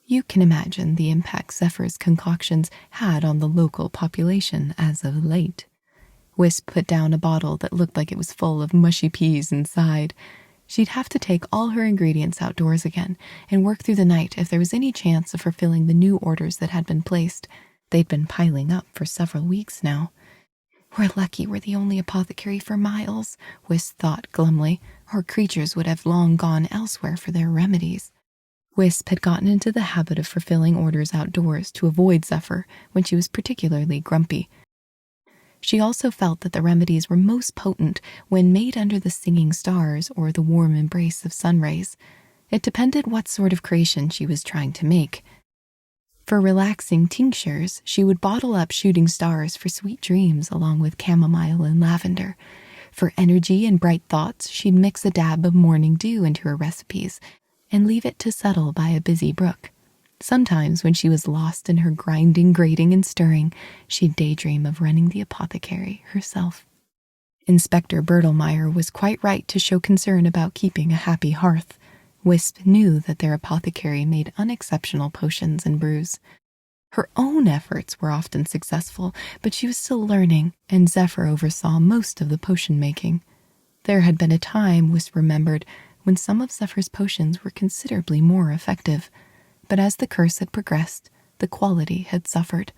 You can imagine the impact Zephyr's concoctions had on the local population as of late. Wisp put down a bottle that looked like it was full of mushy peas inside. She'd have to take all her ingredients outdoors again and work through the night if there was any chance of fulfilling the new orders that had been placed. They'd been piling up for several weeks now. We're lucky we're the only apothecary for miles, Wisp thought glumly. Our creatures would have long gone elsewhere for their remedies. Wisp had gotten into the habit of fulfilling orders outdoors to avoid Zephyr when she was particularly grumpy. She also felt that the remedies were most potent when made under the singing stars or the warm embrace of sun rays. It depended what sort of creation she was trying to make. For relaxing tinctures, she would bottle up shooting stars for sweet dreams along with chamomile and lavender. For energy and bright thoughts, she'd mix a dab of morning dew into her recipes and leave it to settle by a busy brook. Sometimes, when she was lost in her grinding, grating, and stirring, she'd daydream of running the apothecary herself. Inspector Bertelmeyer was quite right to show concern about keeping a happy hearth. Wisp knew that their apothecary made unexceptional potions and brews. Her own efforts were often successful, but she was still learning, and Zephyr oversaw most of the potion making. There had been a time, Wisp remembered, when some of Zephyr's potions were considerably more effective. But as the curse had progressed, the quality had suffered.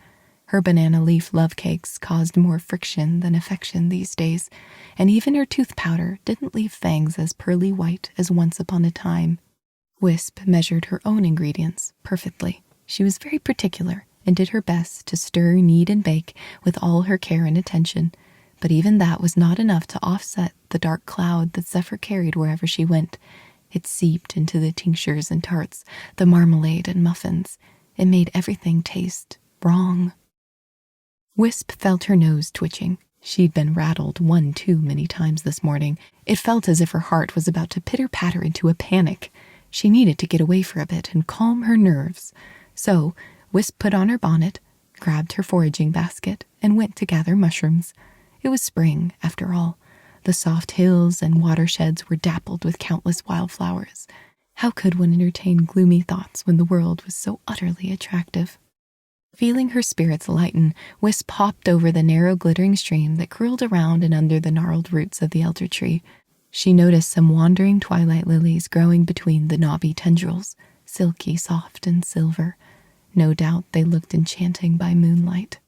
Her banana leaf love cakes caused more friction than affection these days, and even her tooth powder didn't leave fangs as pearly white as once upon a time. Wisp measured her own ingredients perfectly. She was very particular and did her best to stir, knead, and bake with all her care and attention, but even that was not enough to offset the dark cloud that Zephyr carried wherever she went. It seeped into the tinctures and tarts, the marmalade and muffins. It made everything taste wrong. Wisp felt her nose twitching. She'd been rattled one too many times this morning. It felt as if her heart was about to pitter-patter into a panic. She needed to get away for a bit and calm her nerves. So, Wisp put on her bonnet, grabbed her foraging basket, and went to gather mushrooms. It was spring, after all. The soft hills and watersheds were dappled with countless wildflowers. How could one entertain gloomy thoughts when the world was so utterly attractive? Feeling her spirits lighten, Wisp hopped over the narrow glittering stream that curled around and under the gnarled roots of the elder tree. She noticed some wandering twilight lilies growing between the knobby tendrils, silky, soft, and silver. No doubt they looked enchanting by moonlight.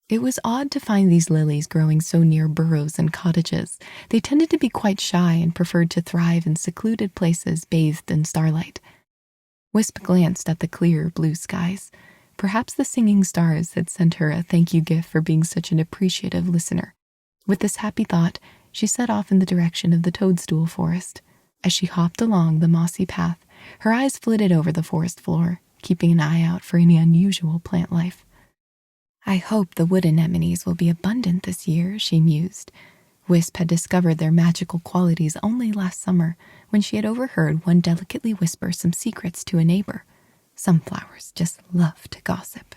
It was odd to find these lilies growing so near burrows and cottages. They tended to be quite shy and preferred to thrive in secluded places bathed in starlight. Wisp glanced at the clear blue skies. Perhaps the singing stars had sent her a thank you gift for being such an appreciative listener. With this happy thought, she set off in the direction of the toadstool forest. As she hopped along the mossy path, her eyes flitted over the forest floor, keeping an eye out for any unusual plant life. I hope the wood anemones will be abundant this year, she mused. Wisp had discovered their magical qualities only last summer, when she had overheard one delicately whisper some secrets to a neighbor. Some flowers just love to gossip.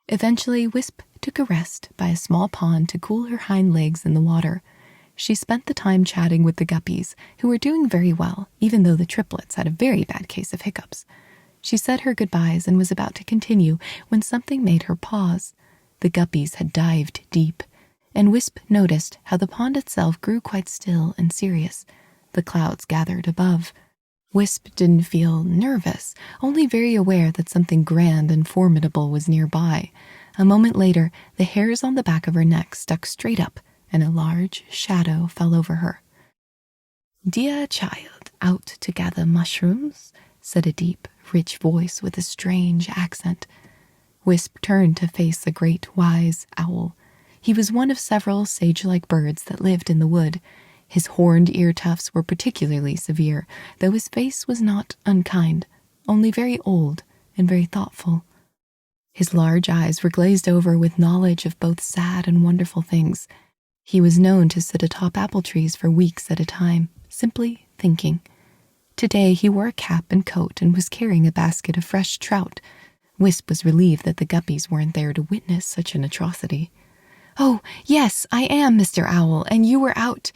Eventually, Wisp took a rest by a small pond to cool her hind legs in the water. She spent the time chatting with the guppies, who were doing very well, even though the triplets had a very bad case of hiccups. She said her goodbyes and was about to continue when something made her pause. The guppies had dived deep, and Wisp noticed how the pond itself grew quite still and serious. The clouds gathered above. Wisp didn't feel nervous, only very aware that something grand and formidable was nearby. A moment later, the hairs on the back of her neck stuck straight up, and a large shadow fell over her. "Dear child, out to gather mushrooms?" said a deep, rich voice with a strange accent. Wisp turned to face the great, wise owl. He was one of several sage-like birds that lived in the wood. His horned ear tufts were particularly severe, though his face was not unkind, only very old and very thoughtful. His large eyes were glazed over with knowledge of both sad and wonderful things. He was known to sit atop apple trees for weeks at a time, simply thinking. Today he wore a cap and coat and was carrying a basket of fresh trout. Wisp was relieved that the guppies weren't there to witness such an atrocity. "Oh, yes, I am, Mr. Owl, and you were out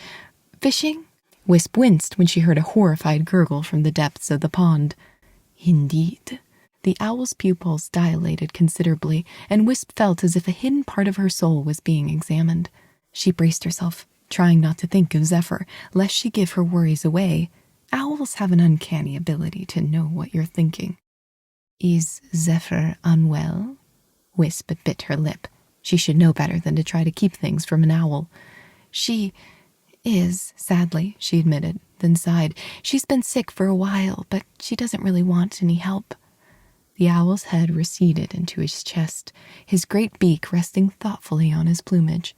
fishing?" Wisp winced when she heard a horrified gurgle from the depths of the pond. Indeed. The owl's pupils dilated considerably, and Wisp felt as if a hidden part of her soul was being examined. She braced herself, trying not to think of Zephyr, lest she give her worries away. Owls have an uncanny ability to know what you're thinking. "Is Zephyr unwell?" Wisp bit her lip. She should know better than to try to keep things from an owl. "She is, sadly," she admitted, then sighed. "She's been sick for a while, but she doesn't really want any help." The owl's head receded into his chest, his great beak resting thoughtfully on his plumage.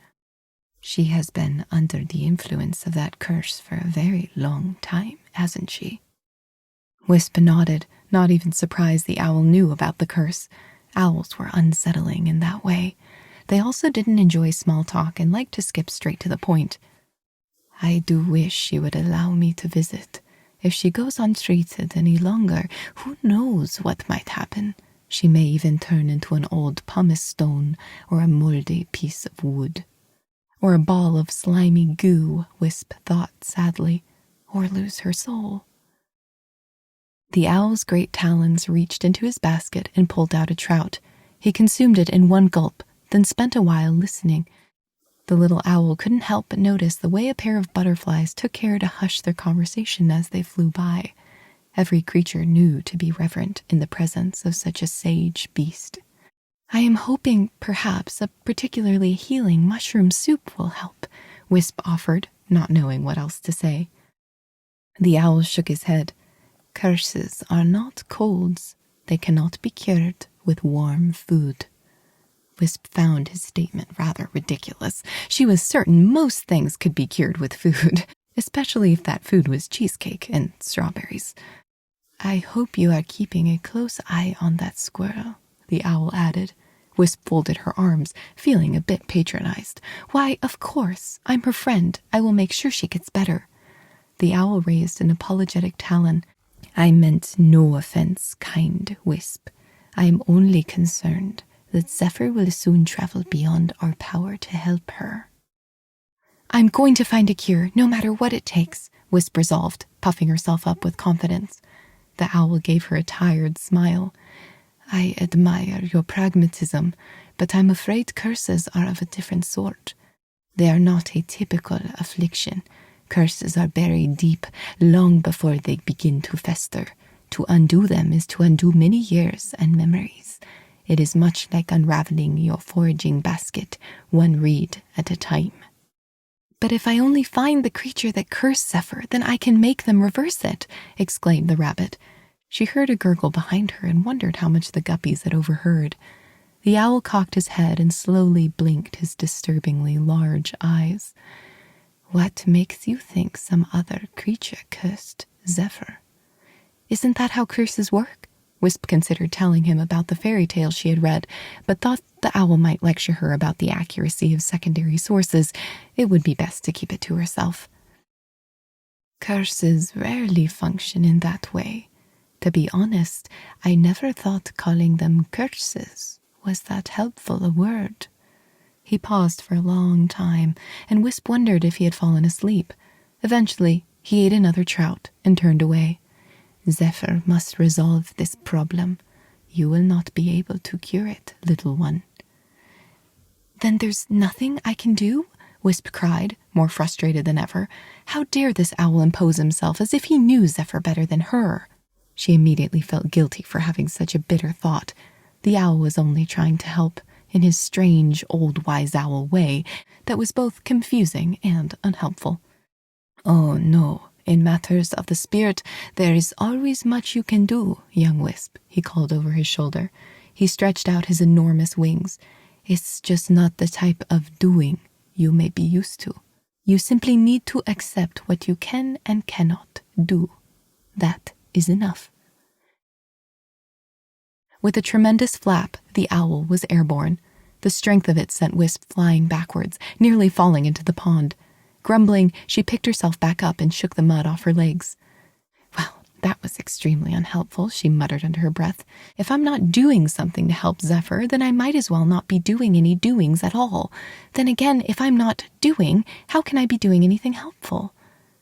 "She has been under the influence of that curse for a very long time, hasn't she?" Wisp nodded, not even surprised the owl knew about the curse. Owls were unsettling in that way. They also didn't enjoy small talk and liked to skip straight to the point. "I do wish she would allow me to visit. If she goes untreated any longer, who knows what might happen? She may even turn into an old pumice stone or a moldy piece of wood." Or a ball of slimy goo, Wisp thought sadly, or lose her soul. The owl's great talons reached into his basket and pulled out a trout. He consumed it in one gulp, then spent a while listening. The little owl couldn't help but notice the way a pair of butterflies took care to hush their conversation as they flew by. Every creature knew to be reverent in the presence of such a sage beast. "I am hoping, perhaps, a particularly healing mushroom soup will help," Wisp offered, not knowing what else to say. The owl shook his head. "Curses are not colds. They cannot be cured with warm food." Wisp found his statement rather ridiculous. She was certain most things could be cured with food, especially if that food was cheesecake and strawberries. "I hope you are keeping a close eye on that squirrel," the owl added. Wisp folded her arms, feeling a bit patronized. "Why, of course. I'm her friend. I will make sure she gets better." The owl raised an apologetic talon. "I meant no offense, kind Wisp. I am only concerned that Zephyr will soon travel beyond our power to help her." "I'm going to find a cure, no matter what it takes," Wisp resolved, puffing herself up with confidence. The owl gave her a tired smile. "I admire your pragmatism, but I'm afraid curses are of a different sort. They are not a typical affliction. Curses are buried deep, long before they begin to fester. To undo them is to undo many years and memories. It is much like unraveling your foraging basket, one reed at a time." "But if I only find the creature that cursed Zephyr, then I can make them reverse it," exclaimed the rabbit. She heard a gurgle behind her and wondered how much the guppies had overheard. The owl cocked his head and slowly blinked his disturbingly large eyes. "What makes you think some other creature cursed Zephyr?" "Isn't that how curses work?" Wisp considered telling him about the fairy tale she had read, but thought the owl might lecture her about the accuracy of secondary sources. It would be best to keep it to herself. "Curses rarely function in that way. To be honest, I never thought calling them curses was that helpful a word." He paused for a long time, and Wisp wondered if he had fallen asleep. Eventually, he ate another trout and turned away. "Zephyr must resolve this problem. You will not be able to cure it, little one." "Then there's nothing I can do?" Wisp cried, more frustrated than ever. How dare this owl impose himself as if he knew Zephyr better than her? She immediately felt guilty for having such a bitter thought. The owl was only trying to help, in his strange, old wise owl way that was both confusing and unhelpful. "Oh, no. In matters of the spirit, there is always much you can do, young Wisp," he called over his shoulder. He stretched out his enormous wings. It's just not the type of doing you may be used to. You simply need to accept what you can and cannot do. That is enough. With a tremendous flap, the owl was airborne. The strength of it sent Wisp flying backwards, nearly falling into the pond. Grumbling, she picked herself back up and shook the mud off her legs. Well, that was extremely unhelpful, she muttered under her breath. If I'm not doing something to help Zephyr, then I might as well not be doing any doings at all. Then again, if I'm not doing, how can I be doing anything helpful?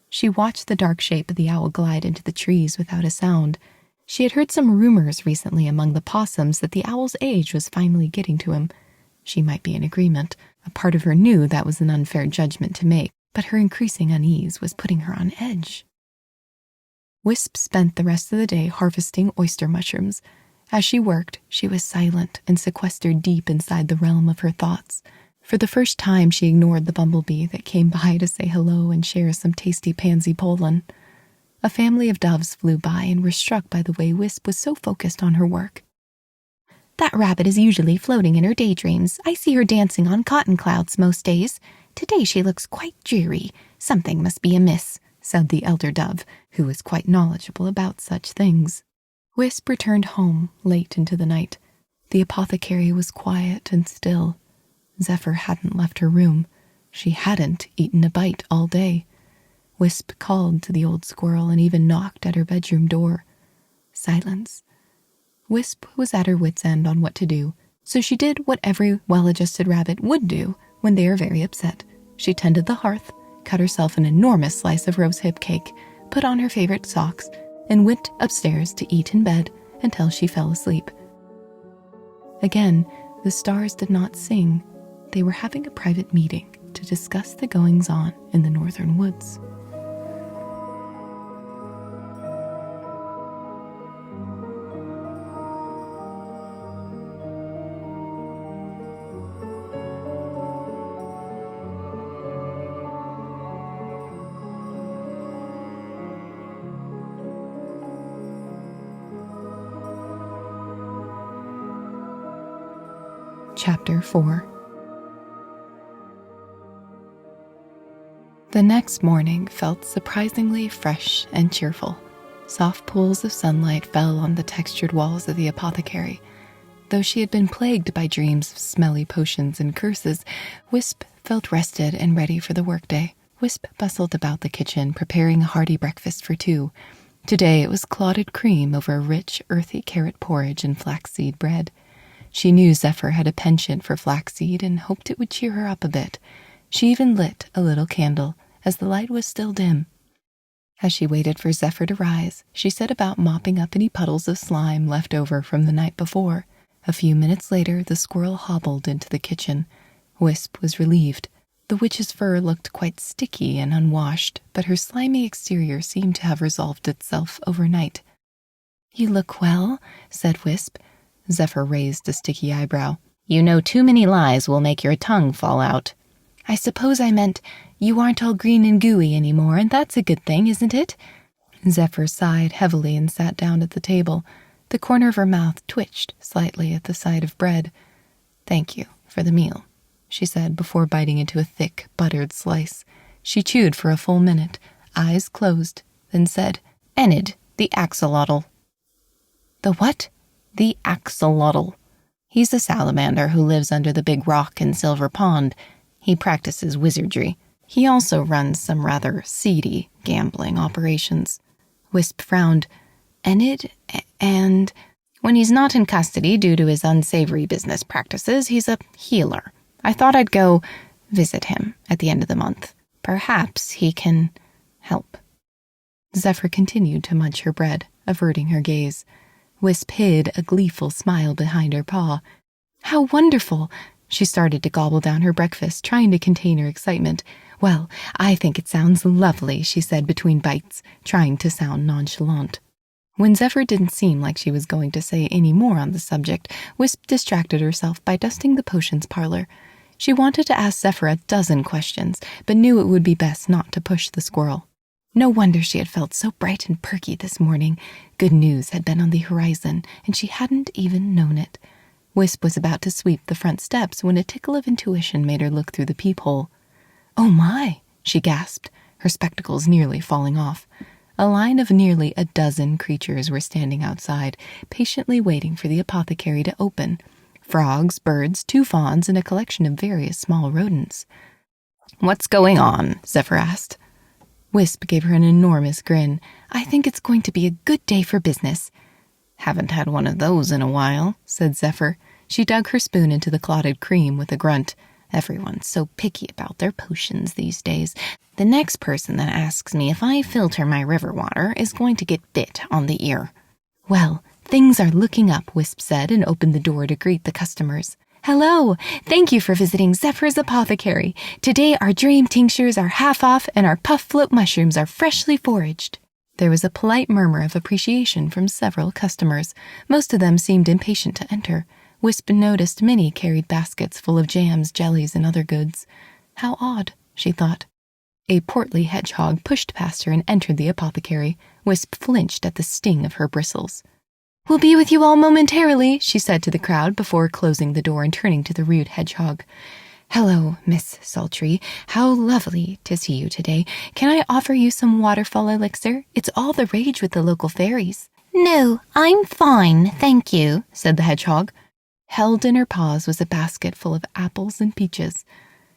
She watched the dark shape of the owl glide into the trees without a sound. She had heard some rumors recently among the possums that the owl's age was finally getting to him. She might be in agreement. A part of her knew that was an unfair judgment to make, but her increasing unease was putting her on edge. Wisp spent the rest of the day harvesting oyster mushrooms. As she worked, she was silent and sequestered deep inside the realm of her thoughts. For the first time, she ignored the bumblebee that came by to say hello and share some tasty pansy pollen. A family of doves flew by and were struck by the way Wisp was so focused on her work. That rabbit is usually floating in her daydreams. I see her dancing on cotton clouds most days. Today she looks quite dreary. Something must be amiss, said the elder dove, who was quite knowledgeable about such things. Wisp returned home late into the night. The apothecary was quiet and still. Zephyr hadn't left her room. She hadn't eaten a bite all day. Wisp called to the old squirrel and even knocked at her bedroom door. Silence. Wisp was at her wit's end on what to do, so she did what every well-adjusted rabbit would do when they are very upset. She tended the hearth, cut herself an enormous slice of rosehip cake, put on her favorite socks, and went upstairs to eat in bed until she fell asleep. Again, the stars did not sing. They were having a private meeting to discuss the goings-on in the northern woods. Chapter 4. The next morning felt surprisingly fresh and cheerful. Soft pools of sunlight fell on the textured walls of the apothecary. Though she had been plagued by dreams of smelly potions and curses, Wisp felt rested and ready for the workday. Wisp bustled about the kitchen, preparing a hearty breakfast for two. Today it was clotted cream over rich, earthy carrot porridge and flaxseed bread. She knew Zephyr had a penchant for flaxseed and hoped it would cheer her up a bit. She even lit a little candle, as the light was still dim. As she waited for Zephyr to rise, she set about mopping up any puddles of slime left over from the night before. A few minutes later, the squirrel hobbled into the kitchen. Wisp was relieved. The witch's fur looked quite sticky and unwashed, but her slimy exterior seemed to have resolved itself overnight. "You look well," said Wisp. Zephyr raised a sticky eyebrow. "You know too many lies will make your tongue fall out." "I suppose I meant you aren't all green and gooey anymore, and that's a good thing, isn't it?" Zephyr sighed heavily and sat down at the table. The corner of her mouth twitched slightly at the sight of bread. "Thank you for the meal," she said before biting into a thick, buttered slice. She chewed for a full minute, eyes closed, then said, "Enid, the axolotl." "The what?" "The axolotl. He's a salamander who lives under the big rock in Silver Pond. He practices wizardry. He also runs some rather seedy gambling operations." Wisp frowned. "Enid, and when he's not in custody due to his unsavory business practices, he's a healer. I thought I'd go visit him at the end of the month. Perhaps he can help." Zephyr continued to munch her bread, averting her gaze. Wisp hid a gleeful smile behind her paw. "How wonderful!" She started to gobble down her breakfast, trying to contain her excitement. "Well, I think it sounds lovely," she said between bites, trying to sound nonchalant. When Zephyr didn't seem like she was going to say any more on the subject, Wisp distracted herself by dusting the potions parlor. She wanted to ask Zephyr a dozen questions, but knew it would be best not to push the squirrel. No wonder she had felt so bright and perky this morning. Good news had been on the horizon, and she hadn't even known it. Wisp was about to sweep the front steps when a tickle of intuition made her look through the peephole. "Oh my," she gasped, her spectacles nearly falling off. A line of nearly a dozen creatures were standing outside, patiently waiting for the apothecary to open. Frogs, birds, 2 fawns, and a collection of various small rodents. "What's going on?" Zephyr asked. Wisp gave her an enormous grin. "I think it's going to be a good day for business." "Haven't had one of those in a while," said Zephyr. She dug her spoon into the clotted cream with a grunt. "Everyone's so picky about their potions these days. The next person that asks me if I filter my river water is going to get bit on the ear." "Well, things are looking up," Wisp said and opened the door to greet the customers. "Hello! Thank you for visiting Zephyr's Apothecary. Today our dream tinctures are half off and our puff float mushrooms are freshly foraged." There was a polite murmur of appreciation from several customers. Most of them seemed impatient to enter. Wisp noticed many carried baskets full of jams, jellies, and other goods. How odd, she thought. A portly hedgehog pushed past her and entered the apothecary. Wisp flinched at the sting of her bristles. "We'll be with you all momentarily," she said to the crowd before closing the door and turning to the rude hedgehog. "Hello, Miss Sultry. How lovely to see you today. Can I offer you some waterfall elixir? It's all the rage with the local fairies." "No, I'm fine, thank you," said the hedgehog. Held in her paws was a basket full of apples and peaches.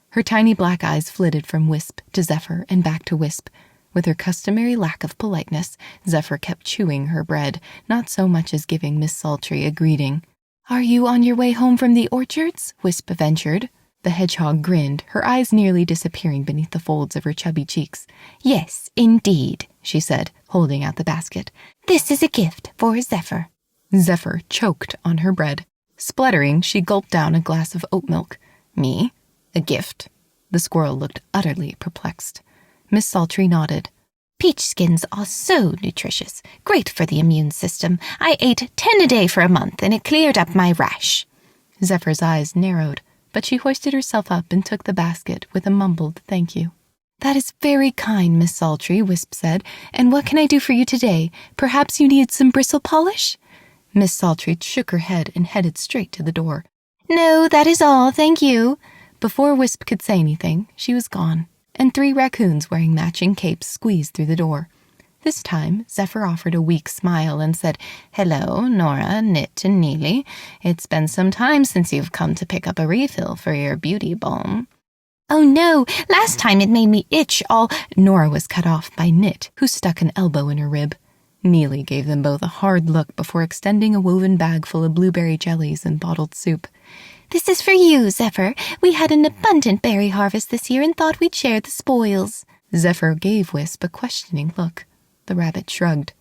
Her tiny black eyes flitted from Wisp to Zephyr and back to Wisp. With her customary lack of politeness, Zephyr kept chewing her bread, not so much as giving Miss Sultry a greeting. "Are you on your way home from the orchards?" Wisp ventured. The hedgehog grinned, her eyes nearly disappearing beneath the folds of her chubby cheeks. "Yes, indeed," she said, holding out the basket. "This is a gift for Zephyr." Zephyr choked on her bread. Spluttering, she gulped down a glass of oat milk. "Me? A gift?" The squirrel looked utterly perplexed. Miss Sultry nodded. "Peach skins are so nutritious, great for the immune system. I ate 10 a day for a month, and it cleared up my rash." Zephyr's eyes narrowed, but she hoisted herself up and took the basket with a mumbled thank you. "That is very kind, Miss Sultry," Wisp said. "And what can I do for you today? Perhaps you need some bristle polish?" Miss Sultry shook her head and headed straight to the door. "No, that is all, thank you." Before Wisp could say anything, she was gone, and 3 raccoons wearing matching capes squeezed through the door. This time, Zephyr offered a weak smile and said, "Hello, Nora, Knit, and Neely. It's been some time since you've come to pick up a refill for your beauty balm." "Oh no, last time it made me itch all—" Nora was cut off by Knit, who stuck an elbow in her rib. Neely gave them both a hard look before extending a woven bag full of blueberry jellies and bottled soup. "This is for you, Zephyr. We had an abundant berry harvest this year and thought we'd share the spoils." Zephyr gave Wisp a questioning look. The rabbit shrugged.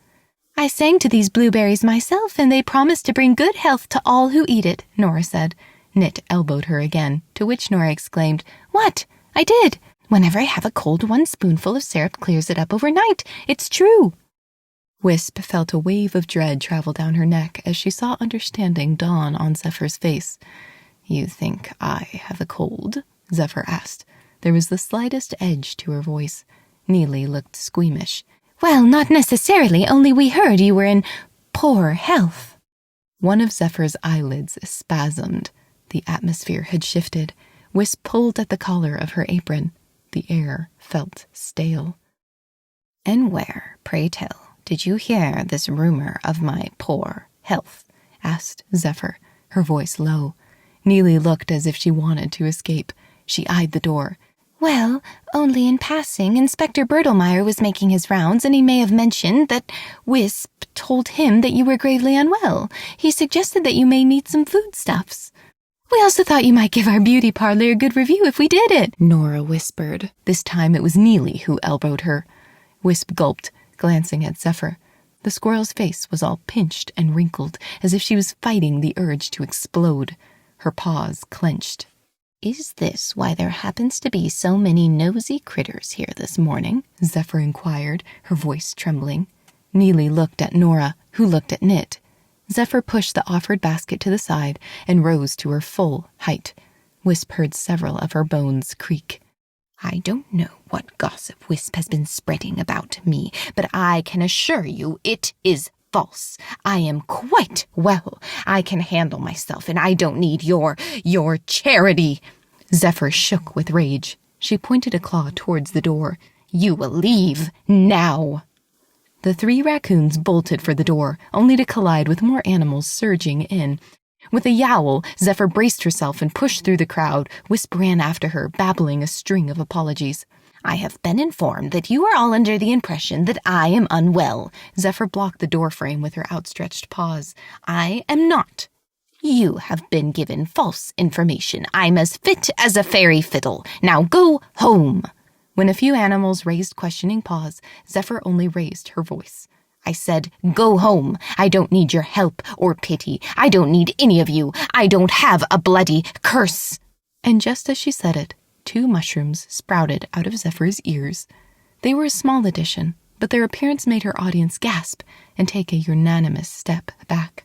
"I sang to these blueberries myself, and they promised to bring good health to all who eat it," Nora said. Knit elbowed her again, to which Nora exclaimed, "What? I did. Whenever I have a cold, 1 spoonful of syrup clears it up overnight. It's true." Wisp felt a wave of dread travel down her neck as she saw understanding dawn on Zephyr's face. "You think I have a cold?" Zephyr asked. There was the slightest edge to her voice. Neely looked squeamish. "Well, not necessarily, only we heard you were in poor health." One of Zephyr's eyelids spasmed. The atmosphere had shifted. Wisp pulled at the collar of her apron. The air felt stale. "And where, pray tell, did you hear this rumor of my poor health?" asked Zephyr, her voice low. Neely looked as if she wanted to escape. She eyed the door. "Well, only in passing. Inspector Bertelmeyer was making his rounds, and he may have mentioned that Wisp told him that you were gravely unwell. He suggested that you may need some foodstuffs." "We also thought you might give our beauty parlor a good review if we did it," Nora whispered. This time it was Neely who elbowed her. Wisp gulped, glancing at Zephyr. The squirrel's face was all pinched and wrinkled, as if she was fighting the urge to explode. Her paws clenched. "Is this why there happens to be so many nosy critters here this morning?" Zephyr inquired, her voice trembling. Neely looked at Nora, who looked at Knit. Zephyr pushed the offered basket to the side and rose to her full height. Wisp heard several of her bones creak. "I don't know what gossip Wisp has been spreading about me, but I can assure you it is false. I am quite well. I can handle myself, and I don't need your charity." Zephyr shook with rage. She pointed a claw towards the door. "You will leave now." The 3 raccoons bolted for the door, only to collide with more animals surging in. With a yowl, Zephyr braced herself and pushed through the crowd. Wisp ran after her, babbling a string of apologies. "I have been informed that you are all under the impression that I am unwell." Zephyr blocked the doorframe with her outstretched paws. "I am not. You have been given false information. I'm as fit as a fairy fiddle. Now go home." When a few animals raised questioning paws, Zephyr only raised her voice. "I said, go home. I don't need your help or pity. I don't need any of you. I don't have a bloody curse." And just as she said it, 2 mushrooms sprouted out of Zephyr's ears. They were a small addition, but their appearance made her audience gasp and take a unanimous step back.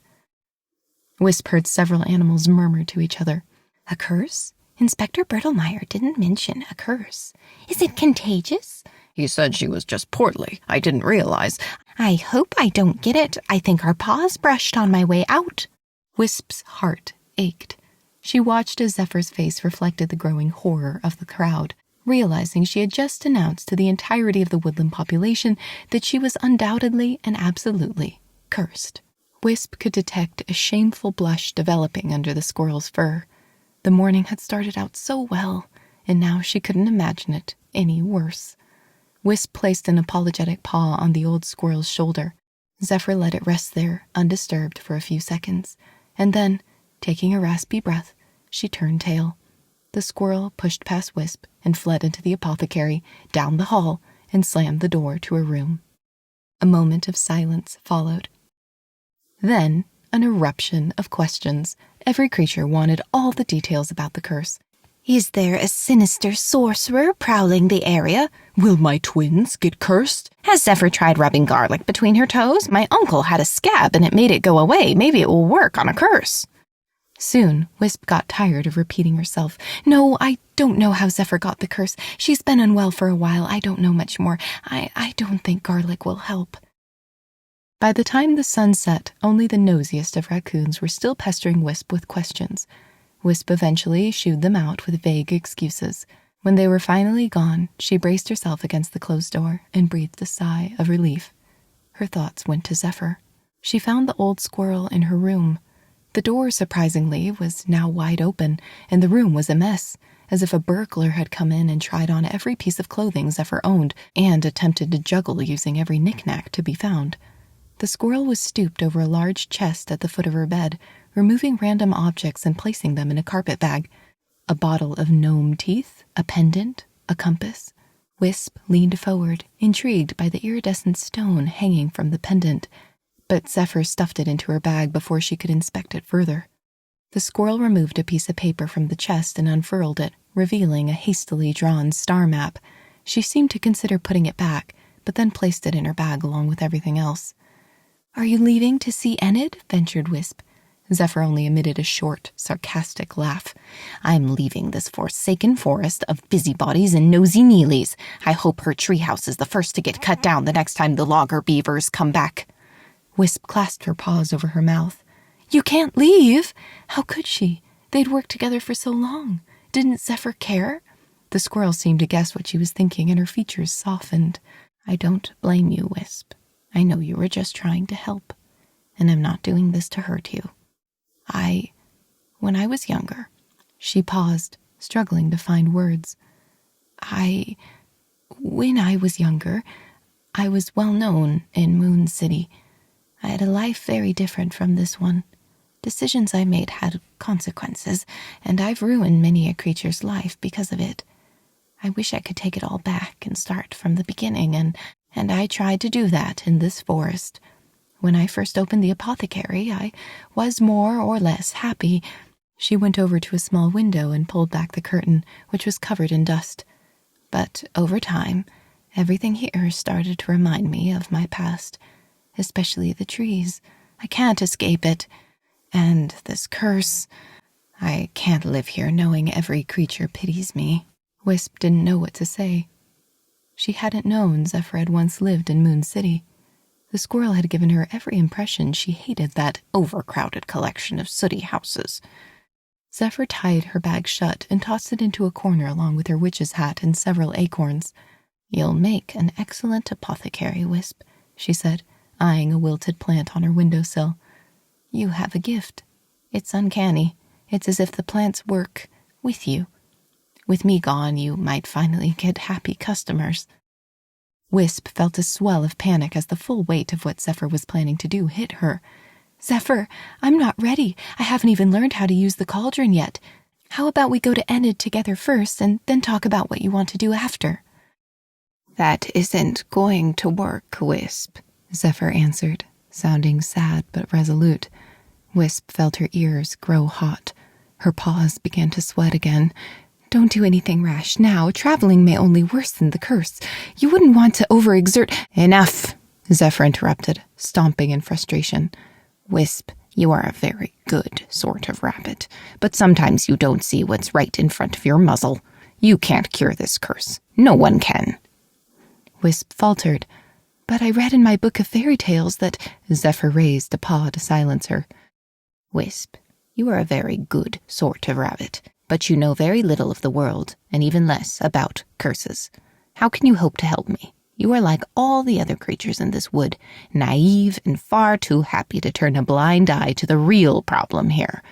Wisp heard several animals murmur to each other. "A curse? Inspector Bertelmeyer didn't mention a curse. Is it contagious?" He said she was just portly. I didn't realize. "I hope I don't get it. I think our paws brushed on my way out." Wisp's heart ached. She watched as Zephyr's face reflected the growing horror of the crowd, realizing she had just announced to the entirety of the woodland population that she was undoubtedly and absolutely cursed. Wisp could detect a shameful blush developing under the squirrel's fur. The morning had started out so well, and now she couldn't imagine it any worse. Wisp placed an apologetic paw on the old squirrel's shoulder. Zephyr let it rest there, undisturbed, for a few seconds, and then, taking a raspy breath, she turned tail. The squirrel pushed past Wisp and fled into the apothecary, down the hall, and slammed the door to her room. A moment of silence followed. Then, an eruption of questions. Every creature wanted all the details about the curse. "Is there a sinister sorcerer prowling the area? Will my twins get cursed? Has Zephyr tried rubbing garlic between her toes? My uncle had a scab and it made it go away. Maybe it will work on a curse." Soon, Wisp got tired of repeating herself. "No, I don't know how Zephyr got the curse. She's been unwell for a while. I don't know much more. I don't think garlic will help." By the time the sun set, only the nosiest of raccoons were still pestering Wisp with questions. Wisp eventually shooed them out with vague excuses. When they were finally gone, she braced herself against the closed door and breathed a sigh of relief. Her thoughts went to Zephyr. She found the old squirrel in her room. The door, surprisingly, was now wide open, and the room was a mess, as if a burglar had come in and tried on every piece of clothing Zephyr owned and attempted to juggle using every knick-knack to be found. The squirrel was stooped over a large chest at the foot of her bed, removing random objects and placing them in a carpet bag. A bottle of gnome teeth, a pendant, a compass. Wisp leaned forward, intrigued by the iridescent stone hanging from the pendant, but Zephyr stuffed it into her bag before she could inspect it further. The squirrel removed a piece of paper from the chest and unfurled it, revealing a hastily drawn star map. She seemed to consider putting it back, but then placed it in her bag along with everything else. "Are you leaving to see Enid?" ventured Wisp. Zephyr only emitted a short, sarcastic laugh. "I'm leaving this forsaken forest of busybodies and nosy Neelys. I hope her treehouse is the first to get cut down the next time the logger beavers come back." Wisp clasped her paws over her mouth. "You can't leave! How could she? They'd worked together for so long. Didn't Zephyr care?" The squirrel seemed to guess what she was thinking, and her features softened. "I don't blame you, Wisp. I know you were just trying to help, and I'm not doing this to hurt you. When I was younger," she paused, struggling to find words. When I was younger, I was well known in Moon City. I had a life very different from this one. Decisions I made had consequences, and I've ruined many a creature's life because of it. I wish I could take it all back and start from the beginning, and I tried to do that in this forest. When I first opened the apothecary, I was more or less happy." She went over to a small window and pulled back the curtain, which was covered in dust. "But over time, everything here started to remind me of my past, especially the trees. I can't escape it. And this curse, I can't live here knowing every creature pities me." Wisp didn't know what to say. She hadn't known Zephyr had once lived in Moon City. The squirrel had given her every impression she hated that overcrowded collection of sooty houses. Zephyr tied her bag shut and tossed it into a corner along with her witch's hat and several acorns. "You'll make an excellent apothecary, Wisp," she said, eyeing a wilted plant on her windowsill. "You have a gift. It's uncanny. It's as if the plants work with you. With me gone, you might finally get happy customers." Wisp felt a swell of panic as the full weight of what Zephyr was planning to do hit her. "Zephyr, I'm not ready. I haven't even learned how to use the cauldron yet. How about we go to Enid together first and then talk about what you want to do after?" "That isn't going to work, Wisp," Zephyr answered, sounding sad but resolute. Wisp felt her ears grow hot. Her paws began to sweat again. "Don't do anything rash now. Traveling may only worsen the curse. You wouldn't want to overexert—" "Enough," Zephyr interrupted, stomping in frustration. "Wisp, you are a very good sort of rabbit, but sometimes you don't see what's right in front of your muzzle. You can't cure this curse. No one can." Wisp faltered. "But I read in my book of fairy tales that—" Zephyr raised a paw to silence her. "Wisp, you are a very good sort of rabbit, but you know very little of the world, and even less about curses. How can you hope to help me? You are like all the other creatures in this wood, naive and far too happy to turn a blind eye to the real problem here.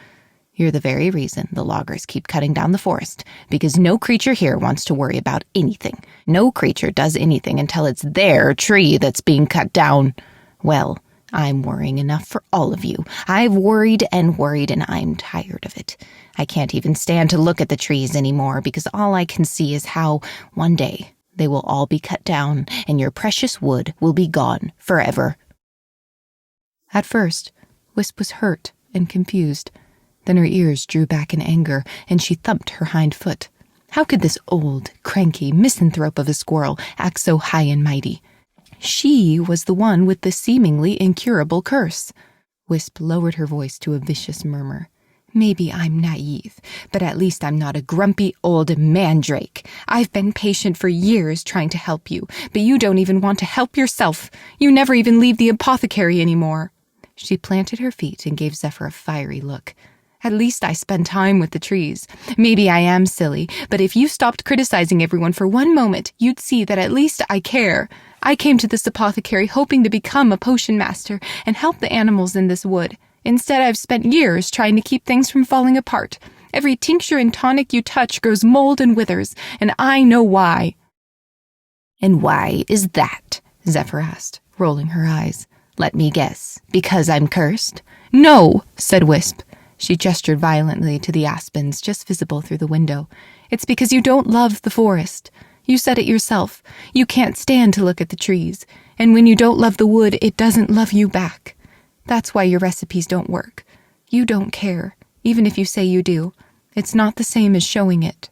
You're the very reason the loggers keep cutting down the forest, because no creature here wants to worry about anything. No creature does anything until it's their tree that's being cut down. Well, I'm worrying enough for all of you. I've worried, and I'm tired of it. I can't even stand to look at the trees anymore because all I can see is how, one day, they will all be cut down and your precious wood will be gone forever." At first, Wisp was hurt and confused. Then her ears drew back in anger, and she thumped her hind foot. How could this old, cranky misanthrope of a squirrel act so high and mighty? She was the one with the seemingly incurable curse. Wisp lowered her voice to a vicious murmur. "Maybe I'm naive, but at least I'm not a grumpy old mandrake. I've been patient for years trying to help you, but you don't even want to help yourself. You never even leave the apothecary anymore." She planted her feet and gave Zephyr a fiery look. "At least I spend time with the trees. Maybe I am silly, but if you stopped criticizing everyone for one moment, you'd see that at least I care. I came to this apothecary hoping to become a potion master and help the animals in this wood. Instead, I've spent years trying to keep things from falling apart. Every tincture and tonic you touch grows mold and withers, and I know why." "And why is that?" Zephyr asked, rolling her eyes. "Let me guess. Because I'm cursed?" "No," said Wisp. She gestured violently to the aspens just visible through the window. "It's because you don't love the forest. You said it yourself. You can't stand to look at the trees. And when you don't love the wood, it doesn't love you back. That's why your recipes don't work. You don't care, even if you say you do. It's not the same as showing it."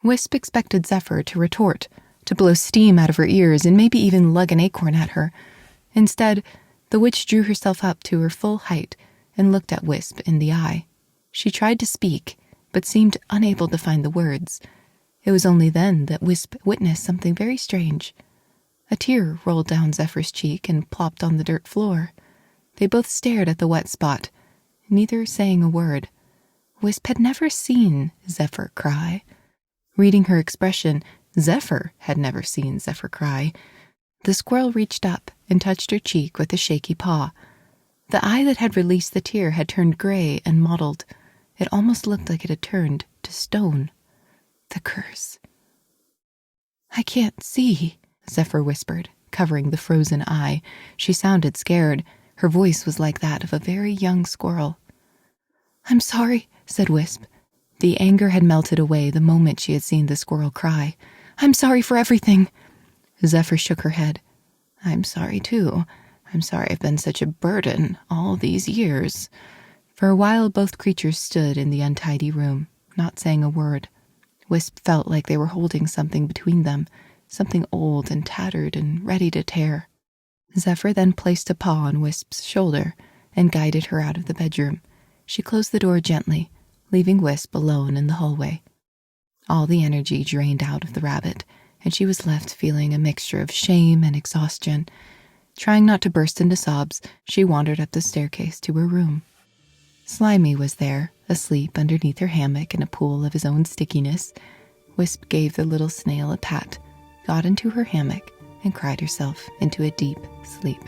Wisp expected Zephyr to retort, to blow steam out of her ears and maybe even lug an acorn at her. Instead, the witch drew herself up to her full height and looked at Wisp in the eye. She tried to speak, but seemed unable to find the words. It was only then that Wisp witnessed something very strange. A tear rolled down Zephyr's cheek and plopped on the dirt floor. They both stared at the wet spot, neither saying a word. Wisp had never seen Zephyr cry. Reading her expression, Zephyr had never seen Zephyr cry. The squirrel reached up and touched her cheek with a shaky paw. The eye that had released the tear had turned gray and mottled. It almost looked like it had turned to stone. The curse. "I can't see," Zephyr whispered, covering the frozen eye. She sounded scared. Her voice was like that of a very young squirrel. "I'm sorry," said Wisp. The anger had melted away the moment she had seen the squirrel cry. "I'm sorry for everything." Zephyr shook her head. "I'm sorry, too. I'm sorry I've been such a burden all these years." For a while, both creatures stood in the untidy room, not saying a word. Wisp felt like they were holding something between them, something old and tattered and ready to tear. Zephyr then placed a paw on Wisp's shoulder and guided her out of the bedroom. She closed the door gently, leaving Wisp alone in the hallway. All the energy drained out of the rabbit, and she was left feeling a mixture of shame and exhaustion. Trying not to burst into sobs, she wandered up the staircase to her room. Slimy was there, asleep underneath her hammock in a pool of his own stickiness. Wisp gave the little snail a pat, got into her hammock, and cried herself into a deep sleep.